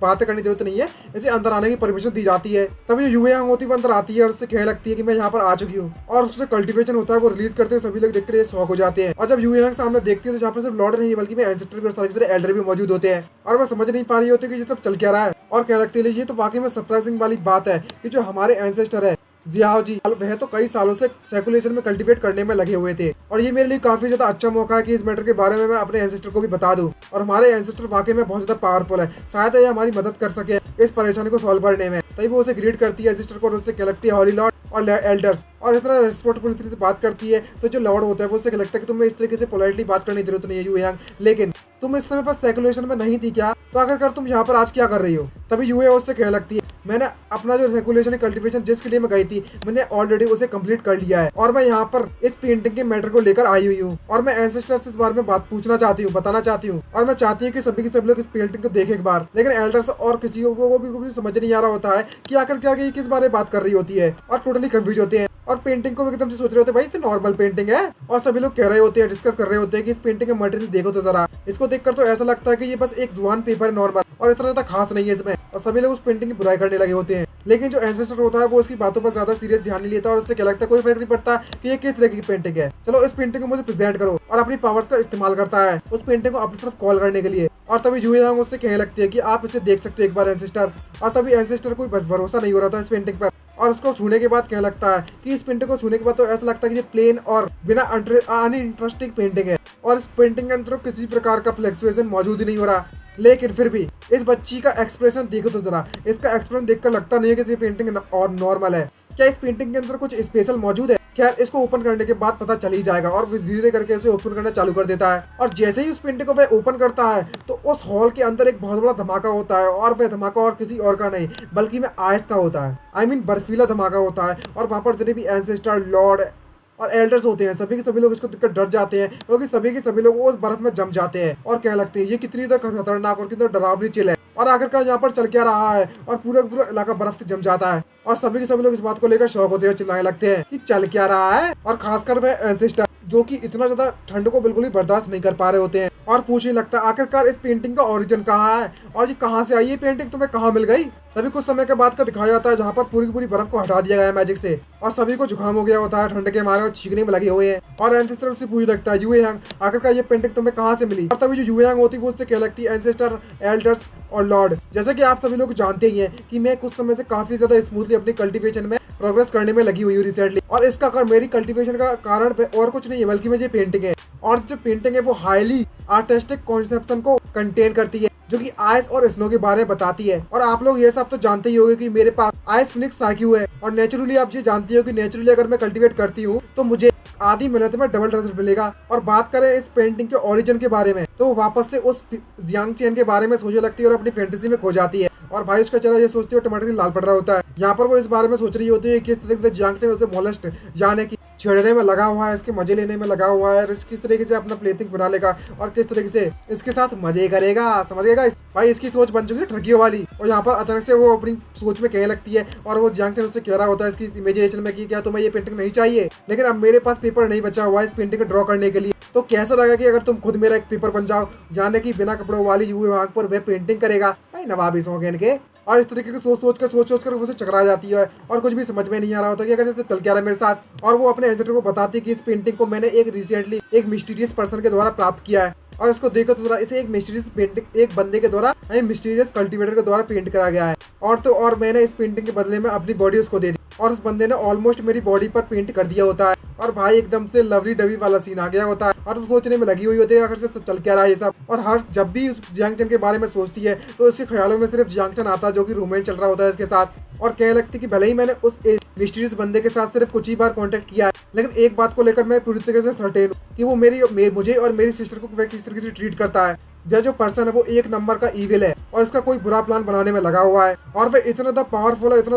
बातें करने की जरूरत नहीं है, इसे अंदर आने की परमिशन दी जाती है। तभी यूए वांग होती है वो अंदर आती है और उससे कहने लगती है कि मैं यहाँ पर आ चुकी हूँ और उससे कल्टीवेशन होता है वो रिलीज करते हैं सभी लोग देख कर शॉक हो जाते हैं। और जब यूए वांग सामने देखती है तो यहाँ पर सिर्फ लॉर्ड नहीं है बल्कि एंसेस्टर भी और सारे एल्डर भी मौजूद होते हैं और वह समझ नहीं पा रही होती कि ये सब चल क्या रहा है और कहने लगती है ये तो वाकई में सरप्राइजिंग वाली बात है कि जो हमारे एंसेस्टर है जियाओ जी वह तो कई सालों से सेकुलेशन में कल्टीवेट करने में लगे हुए थे और ये मेरे लिए काफी ज्यादा अच्छा मौका है कि इस मैटर के बारे में मैं अपने एंसेस्टर को भी बता दूं और हमारे एंसेस्टर वाकई में बहुत ज्यादा पावरफुल है, शायद ये हमारी मदद कर सके इस परेशानी को सॉल्व करने में। तभी वो उसे ग्रीट करती है एंसेस्टर को और उससे क्या लगती है हॉली लॉर्ड और एल्डर्स और इतना रिस्पेक्टफुल तरीके से बात करती है तो जो लॉर्ड होता है वो उससे लगता है कि तुम्हें इस तरीके से पोलाइटली बात करने की जरूरत नहीं है यूए वांग, लेकिन तुम इस समय पर सेकुलेशन में नहीं थी क्या, तो आखिरकार तुम यहाँ पर आज क्या कर रही हो। तभी यूए उससे कहने लगती है, मैंने अपना जो रेगुलेशन कल्टीवेशन जिसके लिए मैं गई थी, मैंने ऑलरेडी उसे कंप्लीट कर लिया है और मैं यहाँ पर इस पेंटिंग के मैटर को लेकर आई हुई हूँ और मैं एंसेस्टर से इस बारे में बात पूछना चाहती हूँ, बताना चाहती हूँ और मैं चाहती हूँ कि सभी के सभी लोग इस पेंटिंग को देखें एक बार। लेकिन एल्डर्स और किसी को भी समझ नहीं आ रहा होता है कि आखिर क्या ये किस बारे में बात कर रही होती है और टोटली कंफ्यूज होते हैं और पेंटिंग को एकदम से सोच रहे होते हैं भाई ये नॉर्मल पेंटिंग है और सभी लोग कह रहे होते हैं, डिस्कस कर रहे होते हैं कि इस पेंटिंग का मटेरियल देखो तो जरा, इसको देखकर तो ऐसा लगता है कि ये बस एक जुबान पेपर है नॉर्मल और इतना ज्यादा खास नहीं है इसमें और सभी लोग उस पेंटिंग की बुराई करने लगे होते हैं। लेकिन जो एंसेस्टर होता है वो उसकी बातों पर ज्यादा सीरियस ध्यान नहीं लेता और उससे क्या लगता है कोई फर्क नहीं पड़ता कि ये किस तरह की पेंटिंग है, चलो इस पेंटिंग को मुझे प्रेजेंट करो और अपनी पावर्स का इस्तेमाल करता है उस पेंटिंग को अपनी तरफ कॉल करने के लिए। और तभी यूए यांग उससे कहने लगती है कि आप इसे देख सकते हो एक बार एंसेस्टर। और तभी एंसेस्टर को बस भरोसा नहीं हो रहा था इस पेंटिंग पर और उसको छूने के बाद कहने लगता है कि इस पेंटिंग को छूने के बाद तो ऐसा लगता है कि ये प्लेन और बिना अनइंटरेस्टिंग पेंटिंग है और इस पेंटिंग के अंदर किसी प्रकार का फ्लक्चुएशन मौजूद ही नहीं हो रहा। लेकिन फिर भी इस बच्ची का एक्सप्रेशन देखो तो जरा, इसका एक्सप्रेशन देखकर लगता नहीं है कि ये पेंटिंग और नॉर्मल है। क्या इस पेंटिंग के अंदर कुछ स्पेशल मौजूद है? खैर इसको ओपन करने के बाद पता चल ही जाएगा और वो धीरे करके उसे ओपन करना चालू कर देता है और जैसे ही उस पेंटिंग को वह ओपन करता है तो उस हॉल के अंदर एक बहुत बड़ा धमाका होता है और वह धमाका और किसी और का नहीं बल्कि में आइस का होता है, आई मीन बर्फीला धमाका होता है और वहां पर जितने भी एंसेस्टर, लॉर्ड और एल्डर्स होते हैं सभी के सभी लोग इसको देखकर डर जाते हैं क्योंकि सभी के सभी लोग उस बर्फ में जम जाते हैं और कहने लगते हैं ये कितनी खतरनाक और कितना डरावनी चिल है। और आखिरकार यहाँ पर चल क्या रहा है और पूरा इलाका बर्फ से जम जाता है और सभी के सभी लोग इस बात को लेकर शौक होते हैं, चिल्लाने लगते हैं कि चल क्या रहा है। और खासकर वह एंसेस्टर जो कि इतना ज्यादा ठंड को बिल्कुल ही बर्दाश्त नहीं कर पा रहे होते हैं और पूछने लगता है आखिरकार इस पेंटिंग का ओरिजिन कहाँ है और ये कहाँ से आई, ये पेंटिंग तुम्हें कहाँ मिल गई। तभी कुछ समय के बाद का दिखाया जाता है जहाँ पर पूरी की पूरी बर्फ को हटा दिया गया है मैजिक से और सभी को जुकाम हो गया होता है ठंड के मारे और छींकने में लगे हुए हैं और एंसेस्टर उससे पूछ लगता है यूए यांग आखिरकार ये पेंटिंग तुम्हें कहाँ से मिली। और तभी जो यूए यांग होती है वो उससे कह लगती है एंसेस्टर, एल्डर्स और लॉर्ड, जैसे कि आप सभी लोग जानते ही हैं कि मैं कुछ समय से काफी ज्यादा स्मूथली अपनी कल्टीवेशन में प्रोग्रेस करने में लगी हुई हूँ रिसेंटली और इसका मेरी कल्टीवेशन का कारण और कुछ नहीं है बल्कि मुझे पेंटिंग है और जो पेंटिंग है वो हाईली आर्टिस्टिक कॉन्सेप्शन को कंटेन करती है जो कि आइस और स्नो के बारे में बताती है। और आप लोग ये सब तो जानते ही होंगे कि मेरे पास आइस फिनिक्स साइक्यू है और नेचुरली आप ये जानती हो कि नेचुरली अगर मैं कल्टीवेट करती हूँ तो मुझे आधी मेहनत में डबल रिजल्ट मिलेगा। और बात करें इस पेंटिंग के ओरिजिन के बारे में तो वापस से उस जियांग चेन के बारे में सोचने लगती है और अपनी फैंटेसी में खो जाती है और भाई उसका चेहरा ये सोचती है टमाटर लाल पड़ रहा होता है। यहाँ पर वो इस बारे में सोच रही होती है कि किस तरीके से जियांग चेन उसे मोलेस्ट यानी कि छेड़ने में लगा हुआ है, इसके मजे लेने में लगा हुआ है, किस तरीके से अपना प्लेथिंग बना लेगा और किस तरीके से इसके साथ मजे करेगा, समझेगा। भाई इसकी सोच बन चुकी है ठगियों वाली और यहाँ पर अचानक से वो अपनी सोच में कहने लगती है और वो जियांग चेन उससे कह रहा होता है इसकी इमेजिनेशन में कि क्या तुम्हें ये पेंटिंग नहीं चाहिए, लेकिन अब मेरे पास पेपर नहीं बचा हुआ है इस पेंटिंग को ड्रॉ करने के लिए, तो कैसा लगा कि अगर तुम खुद मेरा एक पेपर बन जाओ जाने की बिना कपड़ों वाली यूए यांग पर वह पेंटिंग करेगा। भाई नवाबिस होंगे इनके। और इस तरीके की सोच कर उसे चकरा जाती है और कुछ भी समझ में नहीं आ रहा होता कि अगर जैसे चल क्या रहा है मेरे साथ। और वो अपने एंसेस्टर को बताती है कि इस पेंटिंग को मैंने एक रिसेंटली एक मिस्टीरियस पर्सन के द्वारा प्राप्त किया है और इसको देखो तो इसे एक मिस्टीरियस पेंटिंग एक बंदे के द्वारा मिस्टीरियस कल्टीवेटर के द्वारा पेंट करा गया है और तो और मैंने इस पेंटिंग के बदले में अपनी बॉडी उसको दे दी और उस बंदे ने ऑलमोस्ट मेरी बॉडी पर पेंट कर दिया होता है और भाई एकदम से लवली डबी वाला सीन आ गया होता है और वो सोचने में लगी हुई होती है आखिर से तो चल क्या रहा है ये सब। और हर जब भी उस जियांग चेन के बारे में सोचती है तो उसके ख्यालों में सिर्फ जियांग चेन आता है जो कि रोमांस चल रहा होता है इसके साथ और कहने लगती कि भले ही मैंने उस मिस्टीरियस बंदे के साथ सिर्फ कुछ ही बार कांटेक्ट किया है लेकिन एक बात को लेकर मैं पूरी तरीके से सर्टेन हूँ कि वो मुझे और मेरी सिस्टर को वह किस तरीके से ट्रीट करता है। यह जो पर्सन है वो एक नंबर का ईविल है और इसका कोई बुरा प्लान बनाने में लगा हुआ है और वह इतना ज़्यादा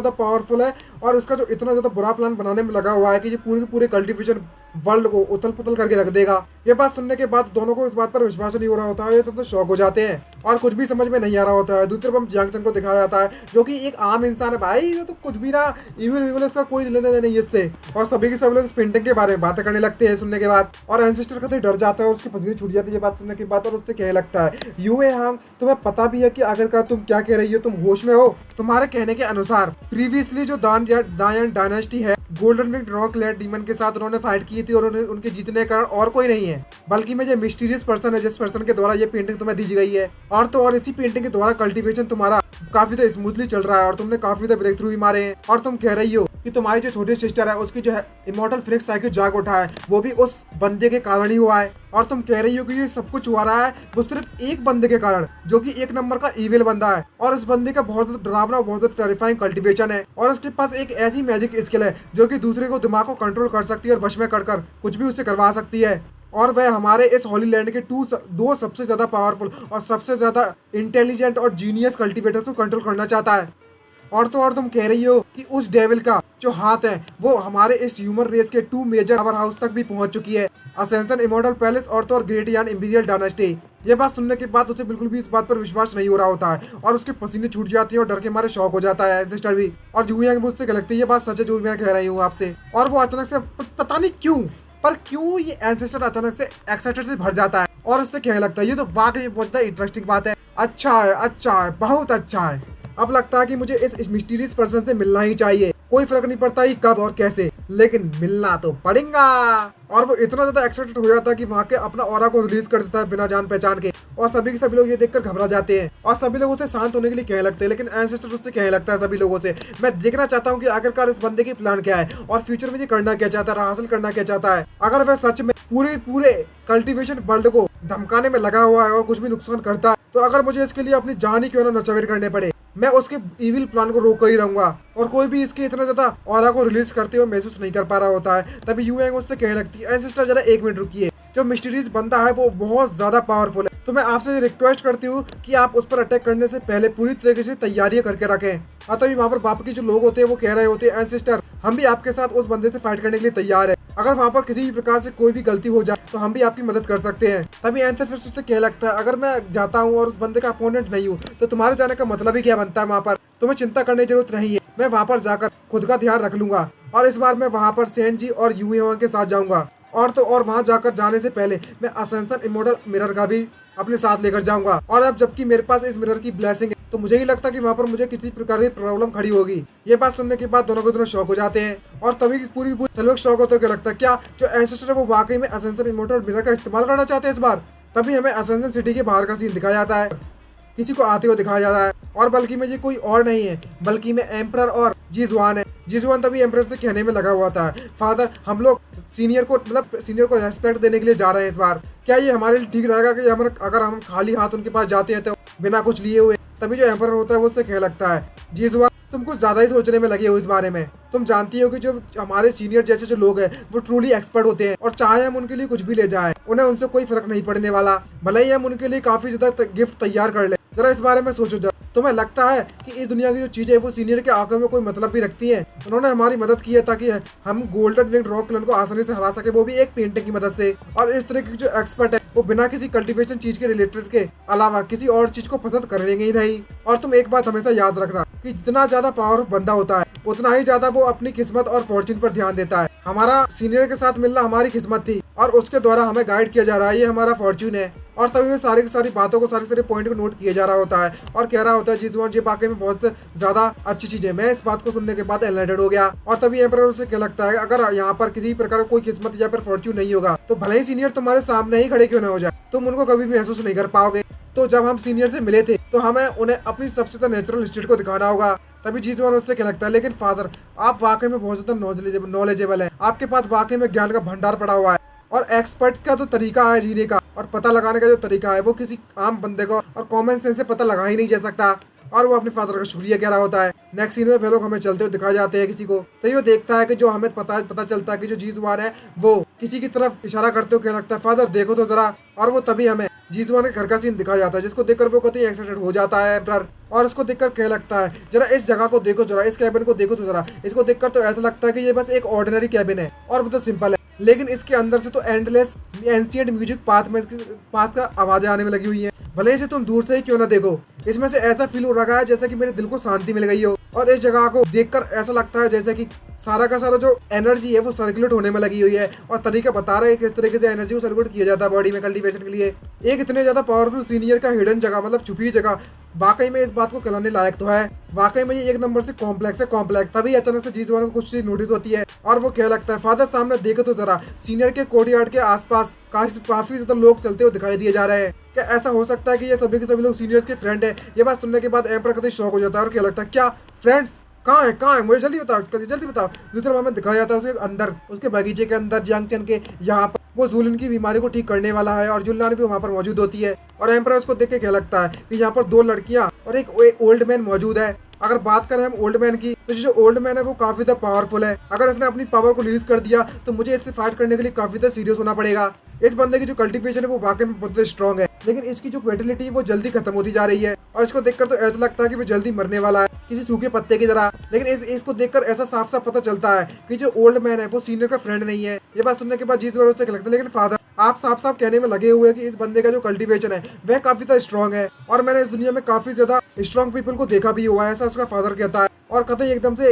पावरफुल है और उसका जो इतना ज़्यादा बुरा प्लान बनाने में लगा हुआ है कि ये पूरे कल्टीवेशन वर्ल्ड को उथल पुथल करके रख देगा। ये बात सुनने के बाद दोनों को इस बात पर विश्वास नहीं हो रहा होता है तो शौक हो जाते हैं और कुछ भी समझ में नहीं आ रहा होता है। दूसरी तरफ हम जियांग चेन को दिखाया जाता है जो कि एक आम इंसान है भाई, तो कुछ भी ना इविल इसका कोई लेने देने नहीं इससे और सभी के सब लोग इस पेंटिंग के बारे में बातें करने लगते हैं सुनने के बाद। और एंसेस्टर कतई डर जाता है, उसकी पसीने छूट जाती है बात सुनने के बाद और उससे कहने लगता है यूए यांग तुम्हें पता भी है कि आखिरकार तुम क्या कह रही हो, तुम होश में हो। तुम्हारे कहने के अनुसार प्रीवियसली जो दायन डायनेस्टी है golden wing rock lead demon के साथ उन्होंने फाइट की थी और उनके जीतने का कारण और कोई नहीं है बल्कि मैं ये मिस्टीरियस पर्सन है जिस पर्सन के द्वारा ये पेंटिंग तुम्हें दी गई है। और तो और इसी पेंटिंग के द्वारा कल्टीवेशन तुम्हारा काफी तो स्मूथली चल रहा है और तुमने काफी तो ब्रेक थ्रू भी मारे हैं और तुम कह रही हो कि तुम्हारी जो छोटी सिस्टर है उसकी जो है इमॉर्टल फिनिक्स साइक्यू जाग उठा है वो भी उस बंदे के कारण ही हुआ है और तुम कह रही हो कि ये सब कुछ हुआ रहा है वो सिर्फ एक बंदे के कारण जो कि एक नंबर का ईविल बंदा है और इस बंदे का बहुत डरावना बहुत टेरिफाइंग कल्टीवेशन है और उसके पास एक ऐसी मैजिक स्किल है जो कि दूसरे को दिमाग को कंट्रोल कर सकती है और वश में कर कुछ भी उससे करवा सकती है। और वह हमारे इस होली लैंड के दो सबसे ज्यादा पावरफुल और सबसे ज्यादा इंटेलिजेंट और जीनियस कल्टिवेटर्स को कंट्रोल करना चाहता है। और तो और तुम कह रही हो कि उस डेविल का जो हाथ है वो हमारे इस ह्यूमन रेस के 2 मेजर पावर हाउस तक भी पहुंच चुकी है, असेंशन इमॉर्टल पैलेस और तो और ग्रेट यान इंपीरियल डायनेस्टी। ये बात सुनने के बाद उसे बिल्कुल भी इस बात पर विश्वास नहीं हो रहा होता है और उसके पसीने छूट जाते हैं और डर के मारे शौक हो जाता है सिस्टर भी। और जू यांग भी उससे लगती है ये बात सच है जो मैं कह रही हूँ आपसे। और वो अचानक से पता नहीं क्यों पर क्यों ये एंसेस्टर अचानक से एक्साइटेड से भर जाता है और उससे कहने लगता है ये तो वाकई बहुत इंटरेस्टिंग बात है, अच्छा है, बहुत अच्छा है। अब लगता है कि मुझे इस मिस्टीरियस पर्सन से मिलना ही चाहिए, कोई फर्क नहीं पड़ता ही कब और कैसे, लेकिन मिलना तो पड़ेगा। और वो इतना ज्यादा एक्साइटेड हो जाता है कि वहाँ के अपना ऑरा को रिलीज कर देता है बिना जान पहचान के। और सभी के सभी लोग ये देखकर घबरा जाते हैं और सभी लोग उसे शांत होने के लिए कहने लगते हैं, लेकिन एंसेस्टर उससे कहने लगता है सभी लोगों से मैं देखना चाहता हूँ कि आखिरकार इस बंदे की प्लान क्या है और फ्यूचर में ये करना क्या चाहता है, हासिल करना क्या चाहता है। अगर वह सच में पूरे कल्टीवेशन वर्ल्ड को धमकाने में लगा हुआ है और कुछ भी नुकसान करता है तो अगर मुझे इसके लिए अपनी जान ही क्यों ना नचवेर करने पड़े, मैं उसके इविल प्लान को रोक कर ही रहूंगा। और कोई भी इसके इतना ज्यादा ऑरा को रिलीज करते हुए महसूस नहीं कर पा रहा होता है। तभी यू यांग उससे कहने लगती है एंसेस्टर जरा 1 मिनट रुकिए, जो मिस्टीरियस बंदा है वो बहुत ज्यादा पावरफुल है, तो मैं आपसे रिक्वेस्ट करती हूँ कि आप उस पर अटैक करने से पहले पूरी तरीके से तैयारियां करके रखें। तभी वहाँ पर बाप के जो लोग होते हैं वो कह रहे होते हैं एंसेस्टर हम भी आपके साथ उस बंदे से फाइट करने के लिए तैयार है, अगर वहाँ पर किसी भी प्रकार से कोई भी गलती हो जाए तो हम भी आपकी मदद कर सकते हैं। तभी एंसेस्टर उससे कहने लगता है अगर मैं जाता हूँ और उस बंदे का अपोनेंट नहीं हूँ तो तुम्हारे जाने का मतलब ही क्या बनता है, वहाँ पर तुम्हें चिंता करने की जरूरत नहीं है, मैं वहाँ पर जाकर खुद का ध्यान रख लूंगा। और इस बार मैं वहाँ पर सेन जी और यू यांग के साथ जाऊंगा और तो और वहाँ जाकर जाने से पहले मैं असेंशन इमॉर्टल मिरर का भी अपने साथ लेकर जाऊंगा। और अब जबकि मेरे पास इस मिरर की ब्लेसिंग है तो मुझे ही लगता कि वहाँ पर मुझे किसी प्रकार की प्रॉब्लम खड़ी होगी। ये बात सुनने के बाद दोनों को दोनों शौक हो जाते हैं और तभी पूरी सलवक शौक होते क्या लगता है क्या जो एंसेस्टर है वो वाकई में असेंशन इमॉर्टल मिरर का इस्तेमाल करना चाहते हैं इस बार। तभी हमें असेंशन सिटी के बाहर का सीन दिखाया जाता है, किसी को आते हुए दिखाया जाता है और बल्कि में ये कोई और नहीं है बल्कि में एम्परर और जीजुआन है। जीजुआन तभी एम्परर से कहने में लगा हुआ था फादर हम लोग सीनियर को रेस्पेक्ट देने के लिए जा रहे हैं इस बार, क्या ये हमारे लिए ठीक रहेगा कि अगर हम खाली हाथ उनके पास जाते हैं तो बिना कुछ लिए हुए। तभी जो एम्परर होता है वो उससे कहने लगता है जीजुआन तुम कुछ ज्यादा ही सोचने में लगे हो इस बारे में, तुम जानती हो कि जो हमारे सीनियर जैसे जो लोग हैं वो ट्रूली एक्सपर्ट होते हैं और चाहे हम उनके लिए कुछ भी ले जाएं उन्हें उनसे कोई फर्क नहीं पड़ने वाला, भले ही हम उनके लिए काफी ज्यादा गिफ्ट तैयार कर ले। जरा इस बारे में सोचो जरा, तुम्हें लगता है कि इस दुनिया की जो चीजें है वो सीनियर के आंखों में कोई मतलब भी रखती हैं? उन्होंने हमारी मदद की है ताकि हम गोल्डन विंग रॉक क्लन को आसानी से हरा सके, वो भी एक पेंटिंग की मदद से। और इस तरह की जो एक्सपर्ट है वो बिना किसी कल्टीवेशन चीज के रिलेटेड के अलावा किसी और चीज को पसंद करेंगे ही नहीं। और तुम एक बात हमेशा याद रखना कि जितना ज्यादा पावरफुल बंदा होता है उतना ही ज्यादा वो अपनी किस्मत और फॉर्च्यून पर ध्यान देता है। हमारा सीनियर के साथ मिलना हमारी किस्मत थी और उसके द्वारा हमें गाइड किया जा रहा है, ये हमारा फॉर्च्यून है। और तभी में सारी की सारी बातों को सारे पॉइंट को नोट किया जा रहा होता है और कह रहा होता है जीजुआन ये वाकई में बहुत ज्यादा अच्छी चीज है। मैं इस बात को सुनने के बाद एनलाइटेड हो गया। और तभी एम्परर उसे क्या लगता है अगर यहाँ पर किसी प्रकार का कोई किस्मत या फिर फॉर्च्यून नहीं होगा तो भले ही सीनियर तुम्हारे सामने ही खड़े क्यों न हो जाए तुम उनको कभी भी महसूस नहीं कर पाओगे। तो जब हम सीनियर से मिले थे तो हमें उन्हें अपनी सबसे नेचुरल स्टेट को दिखाना होगा। तभी जीजुआन उससे क्या लगता है लेकिन फादर आप वाकई में बहुत ज्यादा नॉलेजेबल है, आपके पास वाकई में ज्ञान का भंडार पड़ा हुआ है और एक्सपर्ट्स का जो तरीका है जीने का और पता लगाने का जो तरीका है वो किसी आम बंदे को और कॉमन सेंस से पता लगा ही नहीं जा सकता। और वो अपने फादर का शुक्रिया कह रहा होता है। नेक्स्ट सीन में वे लोग हमें चलते हुए दिखाए जाते हैं किसी को, तभी वो देखता है कि जो हमें पता चलता है कि जो जीजुआन है वो किसी की तरफ इशारा करते हुए क्या लगता है फादर देखो तो जरा। और वो तभी हमें जीजुआन के घर का सीन दिखाया जाता है जिसको देखकर वो कतई एक्साइटेड हो जाता है एम्परर और उसको देखकर क्या लगता है जरा इस जगह को देखो, जरा इस कैबिन को देखो तो जरा। इसको देखकर तो ऐसा लगता है कि ये बस एक ऑर्डिनरी कैबिन है और बहुत सिंपल है, लेकिन इसके अंदर से तो एंडलेस एंशिएंट म्यूजिक पाथ का आवाजें आने में लगी हुई है। भले इसे तुम दूर से ही क्यों ना देखो, इसमें से ऐसा फील हो रहा है जैसा कि मेरे दिल को शांति मिल गई हो। और इस जगह को देखकर ऐसा लगता है जैसे कि सारा का सारा जो एनर्जी है वो सर्कुलेट होने में लगी हुई है और तरीका बता रहे हैं किस तरीके से एनर्जी को सर्कुलेट किया जाता है बॉडी में कल्टीवेशन के लिए। एक इतने ज्यादा पावरफुल सीनियर का हिडन जगह मतलब छुपी जगह वाकई में इस बात को कहलाने लायक तो है। वाकई में ये एक नंबर से कॉम्प्लेक्स है कॉम्प्लेक्स। तभी अचानक से जीजुआन को कुछ चीज नोटिस होती है और वो क्या लगता है फादर सामने देखो तो जरा सीनियर के कोर्टयार्ड के आसपास काफी ज्यादा लोग चलते हुए दिखाई दिए जा रहे हैं। क्या ऐसा हो सकता है कि ये सभी के सभी लोग सीनियर्स के फ्रेंड है? ये बात सुनने के बाद एम्परर कतई शॉक हो जाता है और क्या लगता है क्या फ्रेंड्स कहाँ है मुझे जल्दी बताओ जल्दी बताओ। दूसरी तरफ हमें दिखाया जाता है उसके अंदर उसके बगीचे के अंदर जियांगचन के यहाँ पर वो जुलिन की बीमारी को ठीक करने वाला है और जुलिन भी वहाँ पर मौजूद होती है। और एम्परर उसको देख के क्या लगता है कि यहाँ पर 2 लड़कियाँ और एक ओल्ड मैन मौजूद है। अगर बात करें हम ओल्ड मैन की तो जो ओल्ड मैन है वो काफी ज्यादा पावरफुल है, अगर इसने अपनी पावर को रिलीज कर दिया तो मुझे इससे फाइट करने के लिए काफी ज्यादा सीरियस होना पड़ेगा। इस बंदे की जो कल्टीवेशन है वो वाकई में बहुत स्ट्रॉन्ग है, लेकिन इसकी जो फर्टिलिटी है वो जल्दी खत्म होती जा रही है और इसको देखकर तो ऐसा लगता है कि वो जल्दी मरने वाला है किसी सूखे पत्ते की तरह। लेकिन इसको देखकर ऐसा साफ साफ पता चलता है कि जो ओल्ड मैन है वो सीनियर का फ्रेंड नहीं है। ये बात सुनने के बाद जीत उससे लगता है, लेकिन फादर आप साफ साफ कहने में लगे हुए हैं कि इस बंदे का जो कल्टीवेशन है वह काफी ज्यादा स्ट्रॉन्ग है और मैंने इस दुनिया में काफी ज्यादा स्ट्रॉन्ग पीपल को देखा भी हुआ है, ऐसा उसका फादर कहता है और कतई एकदम से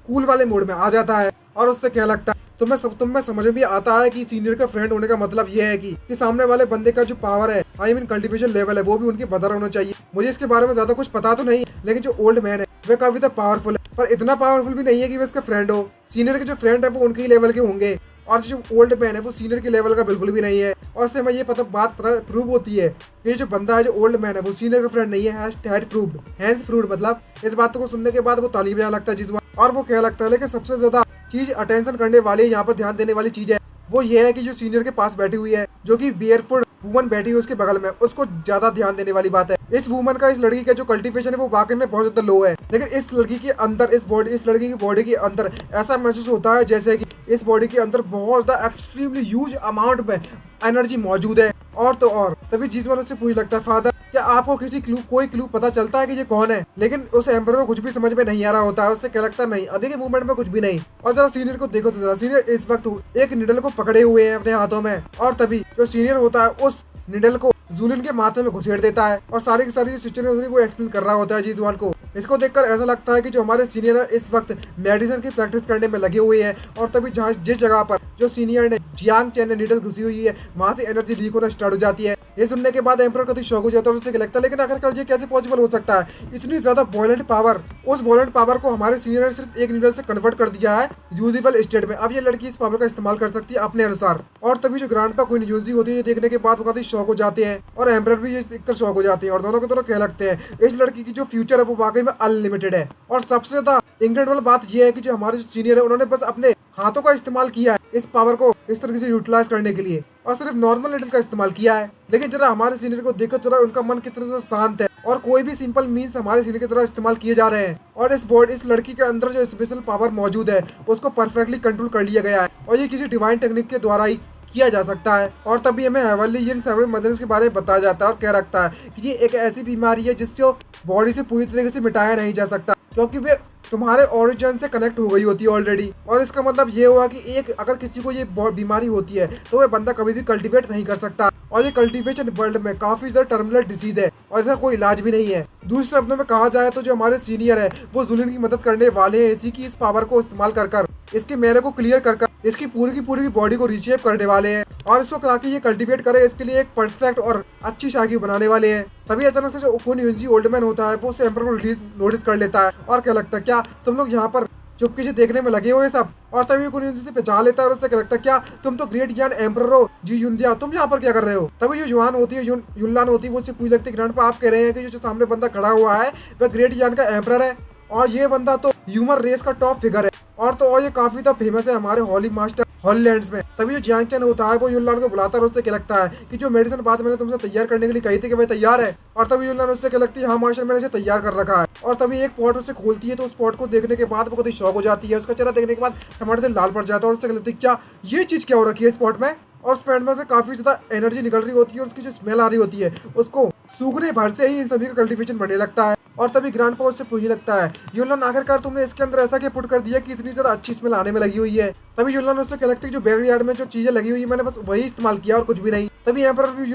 कूल वाले मोड में आ जाता है और उससे क्या लगता है तुम में समझ में भी आता है कि सीनियर का फ्रेंड होने का मतलब यह है कि सामने वाले बंदे का जो पावर है आई मीन कल्टीवेशन लेवल है वो भी उनके बदर होना चाहिए। मुझे इसके बारे में ज्यादा कुछ पता तो नहीं, लेकिन जो ओल्ड मैन है वह काफी ज्यादा पावरफुल है, पर इतना पावरफुल भी नहीं है कि वह इसका फ्रेंड हो। सीनियर के जो फ्रेंड है वो उनके ही लेवल के होंगे और जो ओल्ड मैन है वो सीनियर के लेवल का बिल्कुल भी नहीं है। और इससे हमें ये बात प्रूव होती है कि ये जो बंदा है जो ओल्ड मैन है वो सीनियर का फ्रेंड नहीं है। हैंस प्रूव्ड मतलब इस बात को सुनने के बाद वो ताली बजाने लगता है जिस और वो क्या लगता है, लेकिन सबसे ज्यादा चीज अटेंशन करने वाली यहाँ पर ध्यान देने वाली चीज है वो ये है कि जो सीनियर के पास बैठी हुई है जो कि बेयरफुट वुमन बैठी हुई उसके बगल में, उसको ज्यादा ध्यान देने वाली बात है। इस वुमन का इस लड़की का जो कल्टीवेशन है वो वाकई में बहुत ज्यादा लो है, लेकिन इस लड़की के अंदर इस लड़की की बॉडी के अंदर ऐसा महसूस होता है जैसे कि इस बॉडी के अंदर बहुत ज्यादा एक्सट्रीमली ह्यूज अमाउंट में एनर्जी मौजूद है। और तो और तभी जीजवान उससे पूछ लगता है, फादर क्या आपको कोई क्लू पता चलता है कि ये कौन है? लेकिन उस एम्पर को कुछ भी समझ में नहीं आ रहा होता है, उससे क्या लगता नहीं अभी के मूवमेंट में कुछ भी नहीं। और जरा सीनियर को देखो तो जरा सीनियर इस वक्त एक निडल को पकड़े हुए हैं अपने हाथों में और तभी जो सीनियर होता है उस निडल को जूलियन के माथे में घुसेड़ देता है और सारी की सारी सिचुएशन वो एक्सप्लेन कर रहा होता है जीजवान को। इसको देखकर ऐसा लगता है कि जो हमारे सीनियर है इस वक्त मेडिसिन की प्रैक्टिस करने में लगे हुए हैं और तभी जहाँ जिस जगह पर जो सीनियर ने जियांग चैन ने नीडल घुसी हुई है वहां से एनर्जी लीक होना स्टार्ट हो जाती है। ये सुनने के बाद एम्परर कभी शौक हो जाता है और उससे लगता है, लेकिन आखिरकार ये कैसे पॉसिबल हो सकता है? इतनी ज्यादा वॉयलेंट पावर, उस वॉयलेंट पावर को हमारे सीनियर ने सिर्फ एक नीडल से कन्वर्ट कर दिया है यूजुअल स्टेट में। अब ये लड़की इस पावर का इस्तेमाल कर सकती है अपने अनुसार। और तभी जो ग्रैंडपा क्वीन यूजी होती है देखने के बाद वो काफी शौक हो जाते हैं और एम्परर भी ये देखकर शौक हो जाते हैं और दोनों को दोनों कह लगते हैं इस लड़की की जो फ्यूचर है वो वाकई में अनलिमिटेड है। और सबसे ज्यादा इनक्रेडिबल बात यह है कि जो हमारे सीनियर है उन्होंने बस अपने हाथों का इस्तेमाल किया है इस पावर को इस तरीके से यूटिलाइज करने के लिए और सिर्फ नॉर्मल नीडल का इस्तेमाल किया है। लेकिन जरा हमारे सीनियर को देखो जरा उनका मन कितना ज्यादा शांत है और कोई भी सिंपल मीन्स हमारे सीनियर की तरह इस्तेमाल किए जा रहे हैं और इस लड़की के अंदर जो स्पेशल पावर मौजूद है उसको परफेक्टली कंट्रोल कर लिया गया है और ये किसी डिवाइन टेक्निक के द्वारा ही किया जा सकता है। और तभी हमें हेवनली इन सेवरल मदर्स के बारे में बताया जाता है और कह रखता है कि ये एक ऐसी बीमारी है जिसको बॉडी से पूरी तरीके से मिटाया नहीं जा सकता क्योंकि वे तुम्हारे ओरिजिन से कनेक्ट हो गई होती है ऑलरेडी। और इसका मतलब ये हुआ कि अगर किसी को ये बीमारी होती है तो वह बंदा कभी भी कल्टीवेट नहीं कर सकता और ये कल्टीवेशन वर्ल्ड में काफी ज्यादा टर्मिनल डिसीज है और इसका कोई इलाज भी नहीं है। दूसरे शब्दों में कहा जाए तो जो हमारे सीनियर है वो जुलियन की मदद करने वाले हैं इसी की इस पावर को इस्तेमाल कर इसके मेरे को क्लियर कर इसकी पूरी की बॉडी को रिशेप करने वाले हैं और इसको ताकि ये कल्टीवेट करे इसके लिए एक परफेक्ट और अच्छी शागी बनाने वाले हैं। तभी अचानक से जो क्वीन यूजी ओल्ड मैन होता है वो उस एम्पर को नोटिस कर लेता है और क्या लगता है क्या तुम लोग यहाँ पर चुपके से देखने में लगे हुए सब? और तभी क्वीन यूजी से पहचान लेता है और उससे क्या लगता है क्या तुम तो ग्रेट यान एम्पर हो जी युनदिया, तुम यहाँ पर क्या कर रहे हो? तभी जो युआन होती है युनलान होती है वो उससे पूछ लगती है ग्रैंडपा आप कह रहे हैं कि जो सामने बंदा खड़ा हुआ है वह ग्रेट यान का एम्पर है और ये बंदा तो ह्यूमन रेस का टॉप फिगर है और ये काफी तो फेमस है हमारे हॉली मास्टर हॉलैंड्स में। तभी जो जियांग चैन होता है वो युनलान को बुलाता है और उससे क्या लगता है कि जो मेडिसिन बात मैंने तुमसे तैयार करने के लिए कही थी कि मैं तैयार है। और तभी युनलान उससे क्या लगती है हाँ मास्टर मैंने इसे तैयार कर रखा है। और तभी एक पॉट उससे खोलती है तो उस पॉट को देखने के बाद वो कभी शौक हो जाती है, उसका चेहरा देखने के बाद टमाटर लाल पड़ जाता है और उससे क्या लगती है क्या ये चीज क्या हो रखी है इस पॉट में? और उस पैंट में से काफी ज्यादा एनर्जी निकल रही होती है और उसकी जो स्मेल आ रही होती है उसको सूखने भर से ही इन सभी का कल्टीवेशन बढ़ने लगता है। और तभी ग्रैंडपा उससे पूछने लगता है युनलान आखिरकार तुमने इसके अंदर ऐसा क्या पुट कर दिया कि इतनी ज्यादा अच्छी स्मेल आने में लगी हुई है? तभी युनलान उससे क्या लगता है जो बैकयार्ड में जो चीजें लगी हुई है मैंने बस वही इस्तेमाल किया और कुछ भी नहीं। तभी एम्परर भी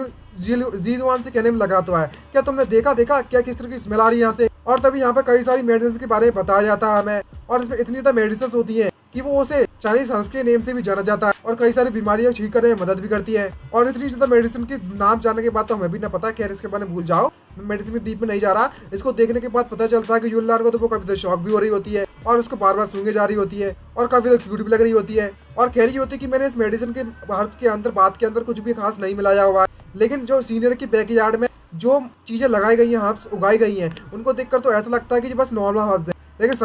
जीजुआन से कहने में लगा तो है क्या तुमने देखा क्या किस तरह की स्मेल आ रही है यहाँ से? और तभी यहाँ पे कई सारी मेडिसिन के बारे में बताया जाता है हमें और इसमें इतनी ज्यादा मेडिसिन होती है कि वो उसे चाइनीज हर्ब्स के नेम से भी जाना जाता है और कई सारी बीमारियां ठीक करने में मदद भी करती है। और इतनी ज्यादा मेडिसिन के नाम जानने के बाद तो हमें भी ना पता खैर इसके बारे में भूल जाओ, मैं मेडिसिन के डीप में नहीं जा रहा। इसको देखने के बाद पता चलता है कि युनलान को तो वो काफी शौक भी हो रही होती है और उसको बार बार सूंघे जा रही होती है और काफी क्यूट भी लग रही होती है और कह रही होती है कि मैंने इस मेडिसिन के भारत के अंदर बात के अंदर कुछ भी खास नहीं मिलाया हुआ है। लेकिन जो सीनियर के बैकयार्ड में जो चीजें लगाई गई हैं हर्ब्स उगाई गई हैं उनको देखकर तो ऐसा लगता है कि बस नॉर्मल हर्ब्स है, लेकिन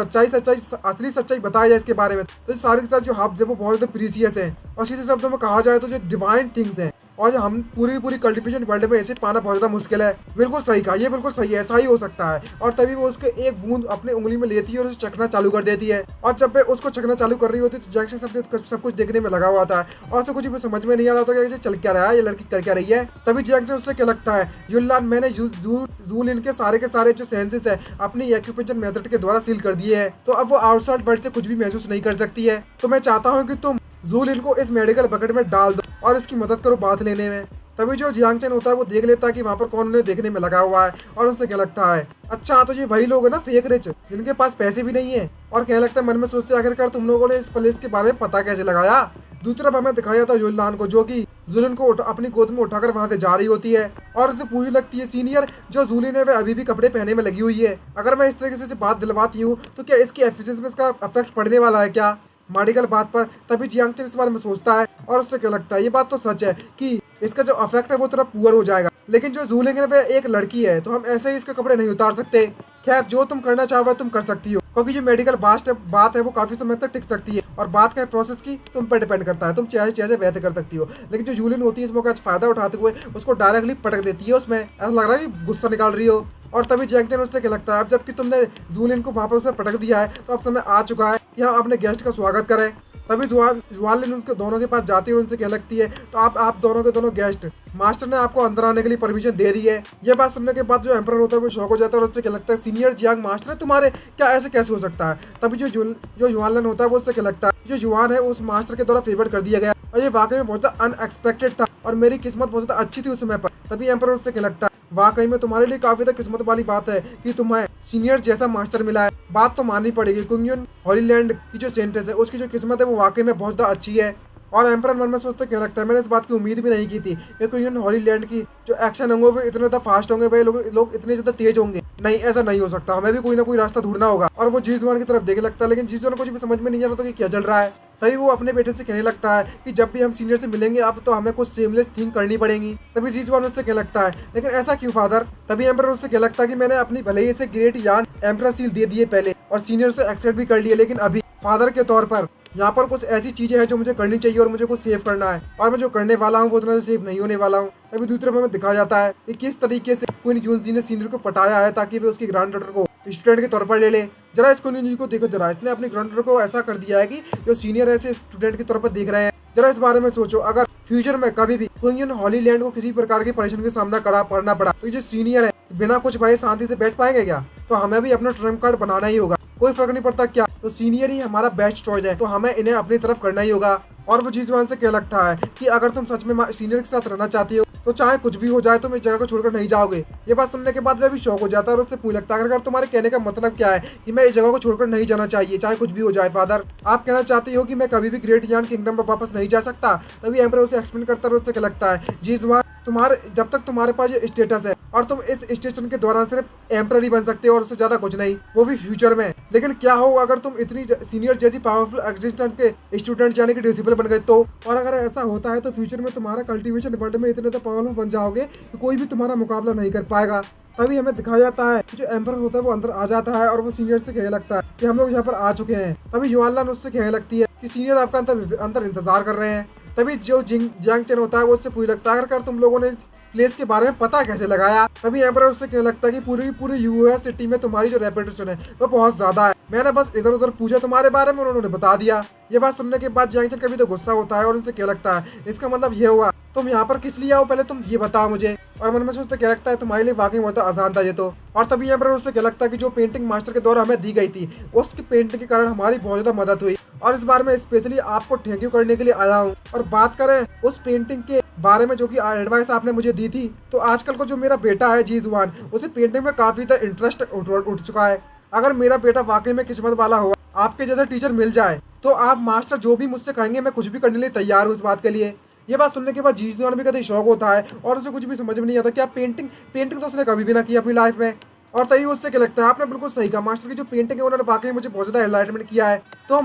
असली सच्चाई बताया जाए इसके बारे में तो सारे के साथ जो हर्ब्स है वो बहुत ज्यादा प्रीसियस है और सीधे शब्दों में कहा जाए तो जो डिवाइन थिंग्स हैं और जो हम पूरी कल्टिवेशन वर्ल्ड में ऐसे पाना बहुत ज़्यादा मुश्किल है। बिल्कुल सही कहा, ये बिल्कुल सही है, ऐसा ही हो सकता है। और तभी वो उसके एक बूंद अपने उंगली में लेती है और उसे चखना चालू कर देती है। और जब वो उसको चखना चालू कर रही होती है तो जैक्सन सब कुछ देखने में लगा हुआ था और उसे कुछ भी समझ में नहीं आ रहा था कि ये चल क्या रहा है, ये लड़की कर क्या रही है। तभी जैक्सन उससे क्या लगता है, युनलान मैंने जूलिन के सारे जो सेंसेस है अपनी एक्यूपेंचर मेथड के द्वारा सील कर दिए हैं, तो अब वो आउटसाइड वर्ल्ड से कुछ भी महसूस नहीं कर सकती है। तो मैं चाहता हूँ कि तुम जूलिन को इस मेडिकल बकेट में डाल दो और इसकी मदद करो बात लेने में। तभी जो जियांग चैन होता है वो देख लेता है कि वहाँ पर कौन उन्हें देखने में लगा हुआ है और उससे क्या लगता है, अच्छा तो ये वही लोग है ना फेक रिच जिनके पास पैसे भी नहीं है। और क्या लगता है मन में सोचते आखिरकार तुम लोगों ने इस प्लेस के बारे में पता कैसे लगाया। दूसरी तरफ हमें दिखाया था युनलान को जो कि जूलिन को अपनी गोद में उठाकर वहां से जा रही होती है और उसे पूरी लगती है सीनियर जो जूलिन है वह अभी भी कपड़े पहने में लगी हुई है। अगर मैं इस तरीके से बात दिलवाती हूँ तो क्या इसकी एफिशिएंसी में इसका इफेक्ट पड़ने वाला है क्या मेडिकल बात पर। तभी जियांग चैन इस बारे में सोचता है और उससे क्या लगता है, ये बात तो सच है कि इसका जो इफेक्ट है वो थोड़ा पुअर हो जाएगा, लेकिन जो जूलिन है वह एक लड़की है तो हम ऐसे ही इसके कपड़े नहीं उतार सकते। खैर जो तुम करना चाहो तुम कर सकती हो क्योंकि जो मेडिकल बात है वो काफी समय तक टिक सकती है और बात का प्रोसेस की तुम पर डिपेंड करता है, तुम चाहे वैसे कर सकती हो। लेकिन जो जूलिन होती है इस मौका फायदा उठाते हुए उसको डायरेक्टली पटक देती है, उसमें ऐसा लग रहा है कि गुस्सा निकाल रही हो। और तभी जियांग चैन उससे क्या लगता है, अब जबकि तुमने जूलिन को वापस उसमें पटक दिया है तो अब समय आ चुका है कि हम अपने गेस्ट का स्वागत करें। तभी जुआलिन उनके दोनों के पास जाती है और उनसे क्या लगती है, तो आप दोनों के दोनों गेस्ट मास्टर ने आपको अंदर आने के लिए परमिशन दे दी है। ये बात सुनने के बाद जो एम्परर होता है वो शॉक हो जाता है और उससे क्या लगता है, सीनियर जियांग मास्टर है तुम्हारे, क्या ऐसे कैसे हो सकता है। तभी जो युआनलन होता है वो उससे क्या लगता है, जो युआन है उस मास्टर के द्वारा फेवर कर दिया गया और ये वाकई में बहुत अनएक्सपेक्टेड था और मेरी किस्मत बहुत अच्छी थी उस समय पर। तभी एम्परर उससे क्या लगता है, वाकई में तुम्हारे लिए काफी ज्यादा किस्मत वाली बात है कि तुम्हें सीनियर जैसा मास्टर मिला है। बात तो माननी पड़ेगी, कुंगयुन हॉलीलैंड की जो सेंटेंस है उसकी जो किस्मत है वो वाकई में बहुत ज्यादा अच्छी है। और एम्परर मन में सोचते क्या लगता है, मैंने इस बात की उम्मीद भी नहीं की थी कि कुंगयुन हॉलीलैंड की जो एक्शन होंगे वो इतने ज्यादा फास्ट होंगे, वे लोग इतने ज्यादा तेज होंगे। नहीं ऐसा नहीं हो सकता, हमें भी कोई ना कोई रास्ता ढूंढना होगा। और वो जीजुआन की तरफ देखने लगता है लेकिन जीजुआन को कुछ भी समझ में नहीं आ रहा था कि क्या चल रहा है। तभी वो अपने बेटे से कहने लगता है कि जब भी हम सीनियर से मिलेंगे अब तो हमें कुछ सेमलेस थिंग करनी पड़ेगी। तभी जीजुआन उससे क्या लगता है, लेकिन ऐसा क्यों फादर। तभी एम्परर उससे क्या लगता है कि मैंने अपनी भले ही से ग्रेट यान एम्परर सील दे दिए पहले और सीनियर से एक्सेप्ट भी कर लिए, लेकिन अभी फादर के तौर पर यहाँ पर कुछ ऐसी चीजें हैं जो मुझे करनी चाहिए और मुझे कुछ सेव करना है और मैं जो करने वाला हूँ वो उतना सेव नहीं होने वाला हूँ। तभी दूसरे में दिखाया जाता है कि किस तरीके से क्वीन यूनजी ने सीनियर को पटाया है ताकि वे उसकी ग्रैंड डॉटर को स्टूडेंट के तौर पर ले ले। जरा इस क्वीन यूनजी को देखो, जरा इसने अपनी ग्रैंड डॉटर को ऐसा कर दिया है कि जो सीनियर ऐसे स्टूडेंट के तौर पर देख रहे हैं। जरा इस बारे में सोचो, अगर फ्यूचर में कभी भी क्वीन हॉलीलैंड को किसी प्रकार की परेशानी का सामना करना पड़ा तो जो सीनियर है बिना कुछ भय शांति से बैठ पाएंगे क्या। तो हमें भी अपना ट्रम्प कार्ड बनाना ही होगा, कोई फर्क नहीं पड़ता क्या, तो सीनियर ही हमारा बेस्ट चॉइस है तो हमें इन्हें अपनी तरफ करना ही होगा। और वो जीजुआन से क्या लगता है कि अगर तुम सच में सीनियर के साथ रहना चाहती हो तो चाहे कुछ भी हो जाए तुम इस जगह को छोड़कर नहीं जाओगे। ये बात सुनने के बाद वह भी शौक हो जाता है और उससे पूछ लगता है अगर तुम्हारे कहने का मतलब क्या है कि मैं इस जगह को छोड़कर नहीं जाना चाहिए चाहे कुछ भी हो जाए। फादर आप कहना चाहती हो कि मैं कभी भी ग्रेट यान किंगडम पर वापस नहीं जा सकता। तभी एम्परर उसे एक्सप्लेन करता है और उससे क्या लगता है, जीजुआन जब तक तुम्हारे पास ये स्टेटस है और तुम इस स्टेशन के दौरान सिर्फ एम्परर ही बन सकते हो और उससे ज्यादा कुछ नहीं, वो भी फ्यूचर में। लेकिन क्या हो अगर तुम इतनी सीनियर जैसी पावरफुल एग्जिस्टेंस के स्टूडेंट यानी कि डिसिपल बन गए तो। और अगर ऐसा होता है तो फ्यूचर में तुम्हारा कल्टीवेशन वर्ल्ड में इतने तो पावरफुल बन जाओगे कि कोई भी तुम्हारा मुकाबला नहीं कर पाएगा। तभी हमें दिखाया जाता है जो एम्परर होता है वो अंदर आ जाता है और वो सीनियर से कहने लगता है कि हम लोग यहाँ पर आ चुके हैं। तभी युआनलन उससे कहने लगती है कि सीनियर आपका अंदर इंतजार कर रहे हैं। तभी जो जियांग चैन होता है वो उससे पूछ लगता है अगर तुम लोगों ने प्लेस के बारे में पता कैसे लगाया। तभी एम्परर उससे कहने लगता है कि पूरी यूएस सिटी में तुम्हारी जो रेपुटेशन है वो बहुत ज्यादा है, मैंने बस इधर उधर पूछा तुम्हारे बारे में उन्होंने बता दिया। ये बात सुनने के बाद जियांग चैन कभी तो गुस्सा होता है और उनसे क्या लगता है, इसका मतलब ये हुआ तुम यहाँ पर किस लिए आओ पहले तुम ये बताओ मुझे। और मन में सोचते क्या लगता है तुम्हारे लिए वाकई बहुत आसान था ये तो। और तभी एम्परर उससे क्या लगता है कि जो पेंटिंग मास्टर के द्वारा हमें दी गई थी उसकी पेंटिंग के कारण हमारी बहुत ज्यादा मदद हुई और इस बार मैं स्पेशली आपको थैंक यू करने के लिए आया हूँ। और बात करें उस पेंटिंग के बारे में जो कि एडवाइस आपने मुझे दी थी, तो आजकल को जो मेरा बेटा है जीजुआन उसे पेंटिंग में काफी ज्यादा इंटरेस्ट उठ चुका है। अगर मेरा बेटा वाकई में किस्मत वाला हुआ आपके जैसा टीचर मिल जाए तो आप मास्टर जो भी मुझसे कहेंगे मैं कुछ भी करने के लिए तैयार हूँ इस बात के लिए। ये बात सुनने के बाद जीजुआन भी कभी शौक होता है और उसे कुछ भी समझ में नहीं आता क्या पेंटिंग तो उसने कभी भी ना की अपनी लाइफ में। और तभी उससे क्या लगता है, आपने बिल्कुल सही कहा, मास्टर की जो पेंटिंग है उन्होंने वाकई मुझे बहुत ज्यादा एनलाइटमेंट किया है। तो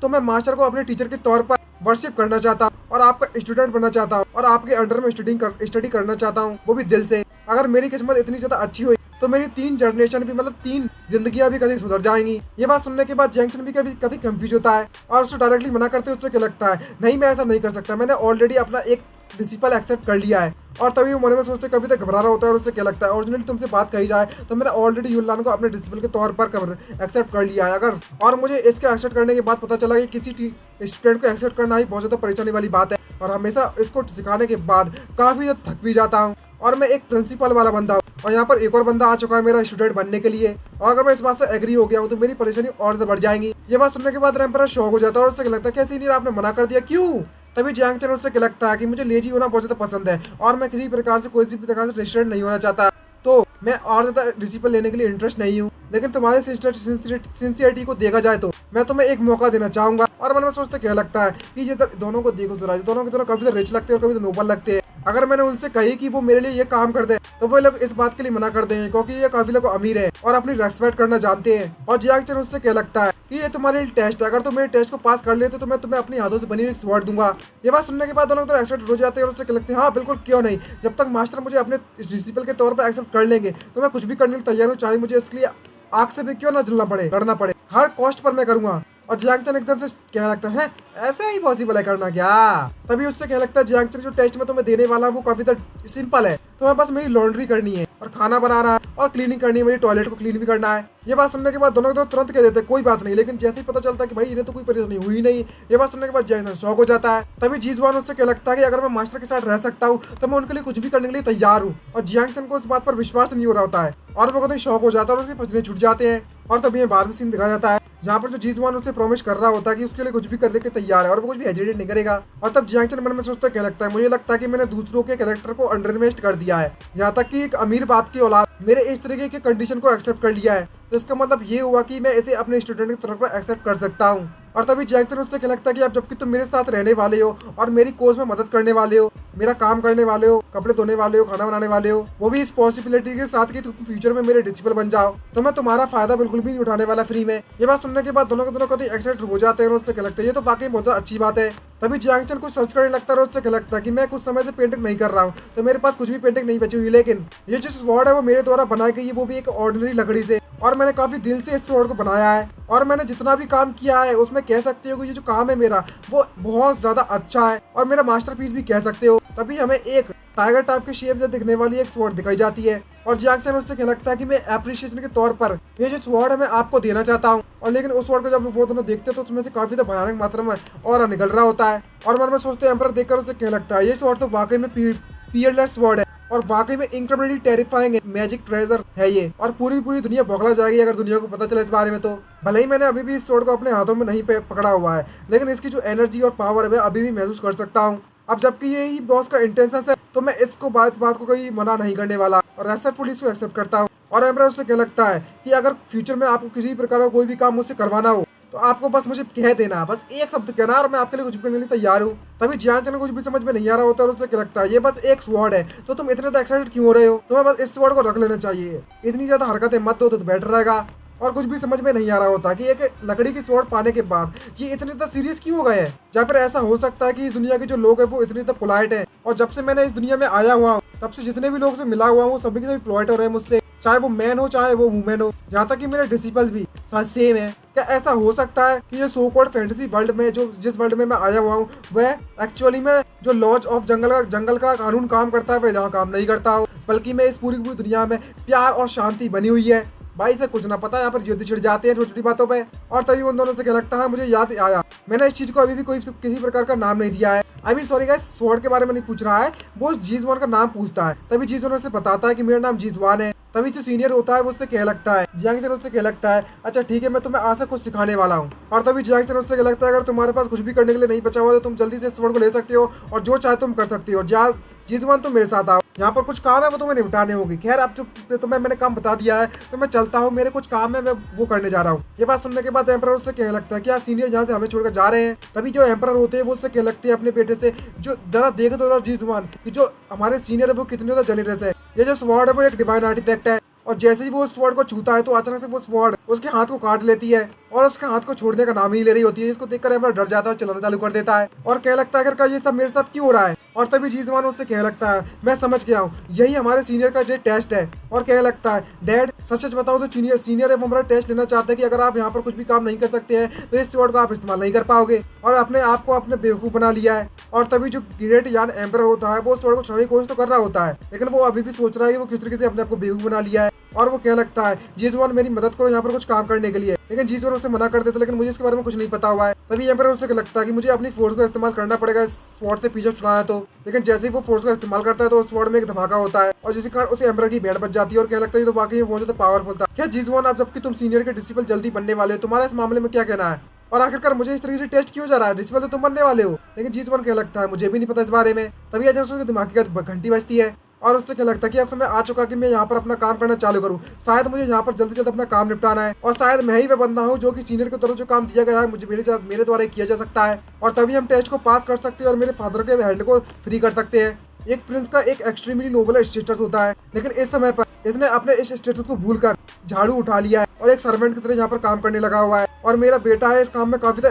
मैं मास्टर को अपने टीचर के तौर पर वर्शिप करना चाहता हूँ और आपका स्टूडेंट बनना चाहता हूँ और आपके अंडर में स्टडी करना चाहता हूँ, वो भी दिल से। अगर मेरी किस्मत इतनी ज्यादा अच्छी हुई तो मेरी 3 जनरेशन भी मतलब 3 जिंदगियां भी कभी सुधर जाएंगी। ये बात सुनने के बाद जैंगचन भी कभी कभी कंफ्यूज होता है और उससे डायरेक्टली मना करते हैं। उससे क्या लगता है, नहीं मैं ऐसा नहीं कर सकता, मैंने ऑलरेडी अपना एक डिसिपल एक्सेप्ट कर लिया है। और तभी वो मन में सोचते कभी तक घबरा रहा होता है और उससे क्या लगता है, ओरिजिनली तुमसे बात कही जाए तो मैंने ऑलरेडी युलान को अपने डिसिपल के तौर पर एक्सेप्ट कर लिया है। अगर और मुझे इसके एक्सेप्ट करने के बाद पता चला कि किसी स्टूडेंट को एक्सेप्ट करना ही बहुत ज़्यादा परेशानी वाली बात है और हमेशा इसको सिखाने के बाद काफ़ी ज़्यादा थक भी जाता हूँ और मैं एक प्रिंसिपल वाला बंदा हूँ और यहाँ पर एक और बंदा आ चुका है मेरा स्टूडेंट बनने के लिए। और अगर मैं इस बात से एग्री हो गया हूँ तो मेरी परेशानी और बढ़ जाएंगी। ये बात सुनने के बाद एम्परर शॉक हो जाता है और उससे लगता है क्या सीनियर आपने मना कर दिया, क्यों? तभी जैंगचन उससे लगता है कि मुझे लेजी होना बहुत ज़्यादा पसंद है और मैं किसी प्रकार से कोई भी प्रकार से रेस्टोरेंट नहीं होना चाहता, तो मैं और ज़्यादा डिसिपल लेने के लिए इंटरेस्ट नहीं हूँ। लेकिन तुम्हारे सिंसियरिटी को देखा जाए तो मैं तुम्हें एक मौका देना चाहूंगा। और मन में सोचते क्या लगता है कि ये दोनों को देखो जरा, दोनों के दोनों कभी तो रिच लगते हैं और कभी तो नोबल लगते हैं। अगर मैंने उनसे कही कि वो मेरे लिए ये काम कर दे तो वो लोग इस बात के लिए मना कर देंगे क्योंकि ये काफी लोग अमीर है और अपनी रेस्पेक्ट करना जानते हैं। और जैंगचन उससे क्या लगता है कि ये तुम्हारे लिए टेस्ट है, अगर तुम मेरे टेस्ट को पास कर लेते तो मैं तुम्हें अपनी हाथों से बनी हुई स्वॉर्ड दूंगा। ये बात सुनने के बाद दोनों तो एक्सेप्ट हो जाते हैं और उससे क्या लगते हैं, हाँ बिल्कुल क्यों नहीं, जब तक मास्टर मुझे अपने डिसिपल के तौर पर एक्सेप्ट कर लेंगे तो मैं कुछ भी करने के लिए तैयार हूँ, चाहे मुझे इसके लिए आग से भी क्यों ना जलना पड़े, लड़ना पड़े, हर कॉस्ट पर मैं करूंगा। और जैंगचन एकदम से कहने लगता है ऐसा ही पॉसिबल है करना क्या? तभी उससे कहने लगता है जैंगचन जो टेस्ट में तुम्हें देने वाला हूँ वो काफी सिंपल है, तुम्हें बस मेरी लॉन्ड्री करनी है और खाना बनाना है और क्लीनिंग करनी है, मेरी टॉयलेट को क्लीन भी करना है। ये बात सुनने के बाद दोनों तो तुरंत कह देते हैं कोई बात नहीं, लेकिन जैसे ही पता चलता है कि भाई इन्हें तो कोई परेशानी हुई नहीं, ये बात सुनने के बाद जैंगचन शॉक हो जाता है। तभी जीजवान उससे क्या लगता है कि अगर मैं मास्टर के साथ रह सकता हूँ तो मैं उनके लिए कुछ भी करने के लिए तैयार हूँ। और जैंगचन को इस बात पर विश्वास नहीं हो रहा होता है और वो कहते शॉक हो जाता है और उसके पसीने छूट जाते हैं। और तभी बाहर से सीन दिखाया जाता है जहाँ पर जो जीजवान उसे प्रॉमिस कर रहा होता है कि उसके लिए कुछ भी करने के तैयार है और वो कुछ भी हेजिटेट नहीं करेगा। और तब जैंगचन मन में सोचता क्या लगता है, मुझे लगता है कि मैंने दूसरों के कैरेक्टर को अंडरएस्टिमेट कर दिया है, यहाँ तक कि एक अमीर बाप की औलाद मेरे इस तरीके के कंडीशन को एक्सेप्ट कर लिया है, तो इसका मतलब ये हुआ कि मैं इसे अपने स्टूडेंट की तरफ पर एक्सेप्ट कर सकता हूँ। और तभी जैंगचन उससे क्या लगता है कि अब जबकि तुम मेरे साथ रहने वाले हो और मेरी कोर्स में मदद करने वाले हो, मेरा काम करने वाले हो, कपड़े धोने वाले हो, खाना बनाने वाले हो, वो भी इस पॉसिबिलिटी के साथ कि तुम फ्यूचर में मेरे डिसिपल बन जाओ, तो मैं तुम्हारा फायदा बिल्कुल भी नहीं उठाने वाला फ्री में। ये बात सुनने के बाद दोनों के दोनों कभी एक्साइट हो जाते हैं और उससे क्या लगता है ये तो वाकई बहुत अच्छी बात है। तभी जैंगचन कुछ सर्च करने लगता है और उससे क्या लगता है कि मैं कुछ समय से पेंटिंग नहीं कर रहा हूँ तो मेरे पास कुछ भी पेंटिंग नहीं बची हुई, लेकिन ये जो स्वॉर्ड है वो मेरे द्वारा बनाई गई है, वो भी एक ऑर्डिनरी लकड़ी से, और मैंने काफी दिल से इस स्वॉर्ड को बनाया है और मैंने जितना भी काम किया है उसमें कह सकते हो कि ये जो काम है मेरा वो बहुत ज्यादा अच्छा है और मेरा मास्टरपीस भी कह सकते हो। तभी हमें एक टाइगर टाइप के शेप से दिखने वाली एक स्वॉर्ड दिखाई जाती है और जैंगचन उससे क्या लगता है कि मैं एप्रिशिएशन के तौर पर ये जो स्वॉर्ड है मैं आपको देना चाहता हूँ। और लेकिन उस स्वॉर्ड को जब वो दोनों देखते हैं तो उसमें से काफी भयानक मात्रा में और निकल रहा होता है और मन में सोचते हैं एम्परर देखकर उसे क्या लगता है ये स्वॉर्ड तो वाकई में पीयरलेस स्वॉर्ड है और वाकई में इनक्रेडिबली टेरिफाइंग मैजिक ट्रेजर है ये, और पूरी दुनिया बौखला जाएगी अगर दुनिया को पता चले इस बारे में। तो भले ही मैंने अभी भी इस स्वॉर्ड को अपने हाथों में नहीं पकड़ा हुआ है, लेकिन इसकी जो एनर्जी और पावर है अभी भी महसूस कर सकता हूँ। अब जबकि ये ही बॉस का इंटेंशन है तो मैं इसको बात को कहीं मना नहीं करने वाला और ऐसा पुलिस को एक्सेप्ट करता हूँ। और एम्परर उससे क्या लगता है कि अगर फ्यूचर में आपको किसी प्रकार का कोई भी काम मुझसे करवाना हो तो आपको बस मुझे कह देना, बस एक शब्द कहना और मैं आपके लिए कुछ भी करने के लिए तैयार हूँ। तभी जैंगचन को कुछ भी समझ में नहीं आ रहा होता और उससे क्या लगता है ये बस एक स्वॉर्ड है तो तुम इतने तो एक्साइटेड क्यों हो रहे हो, तुम्हें बस इस स्वॉर्ड को रख लेना चाहिए, इतनी ज्यादा हरकतें मत दो तो बेटर रहेगा। और कुछ भी समझ में नहीं आ रहा होता कि एक लकड़ी की स्वॉर्ड पाने के बाद ये इतने ज्यादा सीरियस क्यों हो गए हैं। जहाँ पर ऐसा हो सकता है कि इस दुनिया के जो लोग हैं वो इतने ज्यादा पोलाइट है और जब से मैंने इस दुनिया में आया हुआ हूँ तब से जितने भी लोग से मिला हुआ हूँ वो सभी के सभी पोलाइट हो रहे हैं मुझसे, चाहे वो मैन हो चाहे वो वुमेन हो, यहाँ तक कि मेरे डिसिपल्स भी सेम है। क्या ऐसा हो सकता है कि ये सो कॉल्ड फैंटेसी वर्ल्ड में जो जिस वर्ल्ड में मैं आया हुआ हूँ वह एक्चुअली में जो लॉज ऑफ जंगल का कानून काम करता है वह यहाँ काम नहीं करता हो, बल्कि मैं इस पूरी दुनिया में प्यार और शांति बनी हुई है। भाई से कुछ ना पता, यहाँ पर युद्ध छिड़ जाते हैं छोटी छोटी बातों पे। और तभी उन दोनों से क्या लगता है मुझे याद आया मैंने इस चीज को अभी भी कोई किसी प्रकार का नाम नहीं दिया है। I mean sorry guys, sword के बारे में नहीं पूछ रहा है, वो जीजवान का नाम पूछता है। तभी जीजवान उसे बताता है कि मेरा नाम जीजवान है। तभी जो सीनियर होता है वो उससे क्या लगता है, जैंगचन उससे क्या लगता है अच्छा ठीक है मैं तुम्हें आज से कुछ सिखाने वाला हूँ। और तभी जैंगचन उससे क्या लगता है अगर तुम्हारे पास कुछ भी करने के लिए नहीं बचा हुआ तो तुम जल्दी से स्वॉर्ड को ले सकते हो और जो चाहे तुम कर सकते हो। जीजवान तुम मेरे साथ आओ, यहाँ पर कुछ काम है वो तुम्हें निपटाने होगी। खैर अब तो तुम्हें मैंने काम बता दिया है तो मैं चलता हूँ, मेरे कुछ काम है मैं वो करने जा रहा हूँ। ये बात सुनने के बाद एम्परर उससे क्या लगता है कि यार सीनियर यहाँ से हमें छोड़कर जा रहे हैं। तभी जो एम्परर होते हैं वो उससे क्या लगते हैं अपने बेटे से जो जरा देख दो जीजवान कि जो हमारे सीनियर है वो कितने ज्यादा जेनरस है, ये जो स्वॉर्ड है वो एक डिवाइन आर्टिफैक्ट है और जैसे ही वो स्वॉर्ड को छूता है तो अचानक से वो स्वॉर्ड उसके हाथ को काट लेती है और उसके हाथ को छोड़ने का नाम ही नहीं ले रही होती है। इसको देखकर एम्पर डर जाता है, चलाना चालू कर देता है और कहने लगता है आखिरकार ये सब मेरे साथ क्यों हो रहा है। और तभी जीजवान उससे कहने लगता है मैं समझ गया हूँ, यही हमारे सीनियर का जो टेस्ट है। और कहने लगता है डैड सच सच बताओ तो सीनियर हमारा टेस्ट लेना चाहते हैं कि अगर आप यहाँ पर कुछ भी काम नहीं कर सकते हैं तो इस स्वॉर्ड को आप इस्तेमाल नहीं कर पाओगे, और अपने आप को अपने बेवकूफ बना लिया है। और तभी जो ग्रेट यान एम्पर होता है वो स्वॉर्ड को छुड़ाने की कोशिश तो कर रहा होता है, लेकिन वो अभी भी सोच रहा है कि वो किस तरीके से अपने आप को बेवकूफ बना लिया है। और वो कहने लगता है जीजवान मेरी मदद करो यहाँ पर कुछ काम करने के लिए, लेकिन जीजवान उससे मना कर देता है, लेकिन मुझे इसके बारे में कुछ नहीं पता हुआ है। तभी एम्पर उससे लगता है कि मुझे अपनी फोर्स का इस्तेमाल करना पड़ेगा इस स्वॉर्ड से पीछे छुड़ाना है तो। लेकिन जैसे ही वो फोर्स का इस्तेमाल करता है तो उस स्वॉर्ड में एक धमाका होता है और जिसके कारण उसे एम्पर की बैंड बच जाती है और कहने लगता है तो वाकई बहुत ज्यादा पावरफुल था। क्या जीजवान आप जबकि तुम सीनियर के डिसिपल जल्दी बनने वाले हो, तुम्हारा इस मामले में क्या कहना है? और आखिरकार मुझे इस तरीके से टेस्ट क्यों जा रहा है, डिसिपल तो तुम बनने वाले हो। लेकिन जीजवान क्या लगता है मुझे भी नहीं पता इस बारे में। तभी अचानक उसके दिमाग की घंटी बजती है और उससे क्या लगता है कि अब समय आ चुका कि मैं यहाँ पर अपना काम करना चालू करूँ। शायद मुझे यहाँ पर जल्दी से जल्द अपना काम निपटाना है और शायद मैं ही वह बंदा हूँ जो कि सीनियर की तरफ जो काम दिया गया है मुझे मेरे द्वारा किया जा सकता है और तभी हम टेस्ट को पास कर सकते हैं और मेरे फादर के हैंड को फ्री कर सकते हैं। एक प्रिंस का एक एक्सट्रीमली नोबल स्टेटस होता है, लेकिन इस समय पर इसने अपने इस स्टेटस को भूलकर झाड़ू उठा लिया है और एक सर्वेंट की तरह यहाँ पर काम करने लगा हुआ है। और मेरा बेटा है इस काम में काफी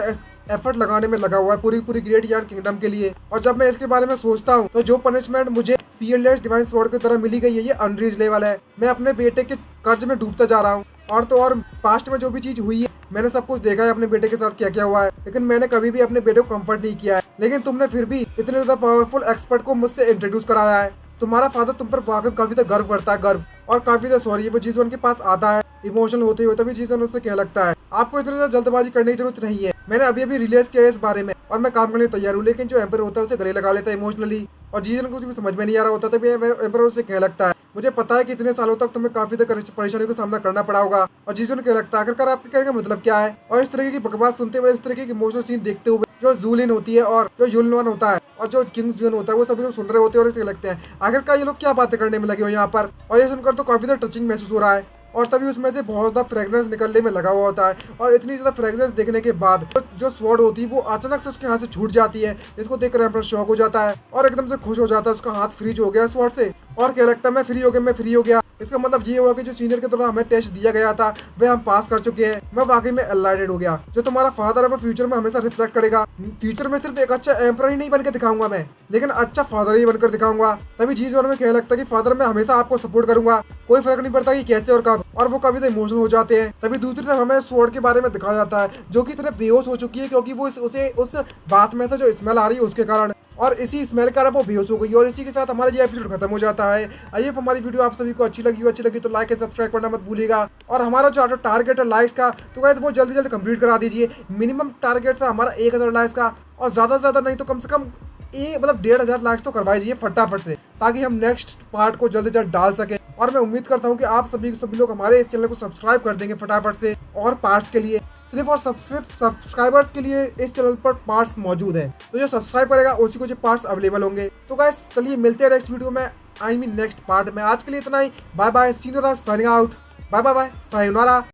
एफर्ट लगाने में लगा हुआ है पूरी ग्रेट यार्न किंगडम के लिए। और जब मैं इसके बारे में सोचता हूँ तो जो पनिशमेंट मुझे पीयरलेस डिवाइन स्वॉर्ड की तरह मिली गई है ये अनरीजनेबल है। मैं अपने बेटे के कर्ज में डूबता जा रहा हूँ और तो और पास्ट में जो भी चीज हुई है मैंने सब कुछ देखा है अपने बेटे के साथ क्या क्या हुआ है, लेकिन मैंने कभी भी अपने बेटे को कंफर्ट नहीं किया है। लेकिन तुमने फिर भी इतने ज्यादा पावरफुल एक्सपर्ट को मुझसे इंट्रोड्यूस कराया है। तुम्हारा फादर तुम पर वाकई काफी ज्यादा गर्व करता है, गर्व और काफी ज्यादा सॉरी। वो जीजन के पास आता है इमोशनल होते हुए, तभी जीजन उससे क्या लगता है आपको इतनी ज्यादा जल्दबाजी करने की जरूरत नहीं है, मैंने अभी रिलीज किया है इस बारे में और मैं काम करने तैयार हूँ। लेकिन जो एम्पर होता है उसे गले लगा लेता है इमोशनली और जीजन को कुछ भी समझ में नहीं आ रहा होता। तभी एम्पर उससे क्या लगता है मुझे पता है कि इतने सालों तक तुम्हें काफी परेशानियों का सामना करना पड़ा होगा। और जीजन को क्या लगता है आखिरकार आपके कहने का मतलब क्या है। और इस तरीके की बकवास सुनते हुए, इस तरीके की इमोशनल सीन देखते हुए जो जूलिन होती है और जो युलनवन होता है और जो किंग जियन होता है वो सभी लोग सुन रहे होते हैं और इसे लगते हैं आखिरकार ये लोग क्या बातें करने में लगे हो यहाँ पर। और ये सुनकर तो काफी ज्यादा टचिंग महसूस हो रहा है और तभी उसमें से बहुत ज्यादा फ्रेग्रेंस निकलने में लगा हुआ होता है। और इतनी ज्यादा फ्रेग्रेंस देखने के बाद जो स्वॉर्ड होती है वो अचानक से उसके हाथ से छूट जाती है। इसको देखकर एम्पर शॉक हो जाता है और एकदम से खुश हो जाता है, उसका हाथ फ्रीज हो गया स्वॉर्ड से और क्या लगता है मैं फ्री हो गया। इसका मतलब ये हुआ कि जो सीनियर के द्वारा हमें टेस्ट दिया गया था वह हम पास कर चुके हैं। मैं वाकई में एलाइटेड हो गया। जो तुम्हारा फादर है वो फ्यूचर में हमेशा रिफ्लेक्ट करेगा। फ्यूचर में सिर्फ एक अच्छा एम्पर ही नहीं बनकर दिखाऊंगा मैं, लेकिन अच्छा फादर ही बनकर दिखाऊंगा। तभी जीज में कहने लगता है कि फादर मैं हमेशा आपको सपोर्ट करूंगा, कोई फर्क नहीं पड़ता कि कैसे और कब। और वो कभी तो इमोशनल हो जाते हैं। तभी दूसरी तरफ हमें स्वॉर्ड के बारे में दिखाया जाता है जो कि सिर्फ बेहोश हो चुकी है क्योंकि वो उसे उस बात में से जो स्मेल आ रही है उसके कारण, और इसी स्मेल के कारण वो बेहोश हो गई। और इसी के साथ हमारा ये एपिसोड खत्म हो जाता है। आइए हमारी वीडियो आप सभी को अच्छी लगी तो लाइक एंड सब्सक्राइब करना मत भूलिएगा। और हमारा जो टारगेट है लाइक्स का तो गाइस वो जल्दी कंप्लीट करा दीजिए। मिनिमम टारगेट है हमारा 1000 लाइक्स का और ज्यादा से ज्यादा नहीं तो कम से कम 1500 लाइक्स तो करवाई दीजिए फटाफट से, ताकि हम नेक्स्ट पार्ट को जल्दी से जल्द डाल सकें। और मैं उम्मीद करता हूँ कि आप सभी लोग हमारे इस चैनल को सब्सक्राइब कर देंगे फटाफट से। और पार्ट्स के लिए सिर्फ सब्सक्राइबर्स के लिए इस चैनल पर पार्ट्स मौजूद हैं, तो जो सब्सक्राइब करेगा उसी को जो पार्ट्स अवेलेबल होंगे। तो गाइस चलिए मिलते हैं नेक्स्ट वीडियो में, नेक्स्ट पार्ट में। आज के लिए इतना ही। Bye bye, signing out. Bye bye, sayonara.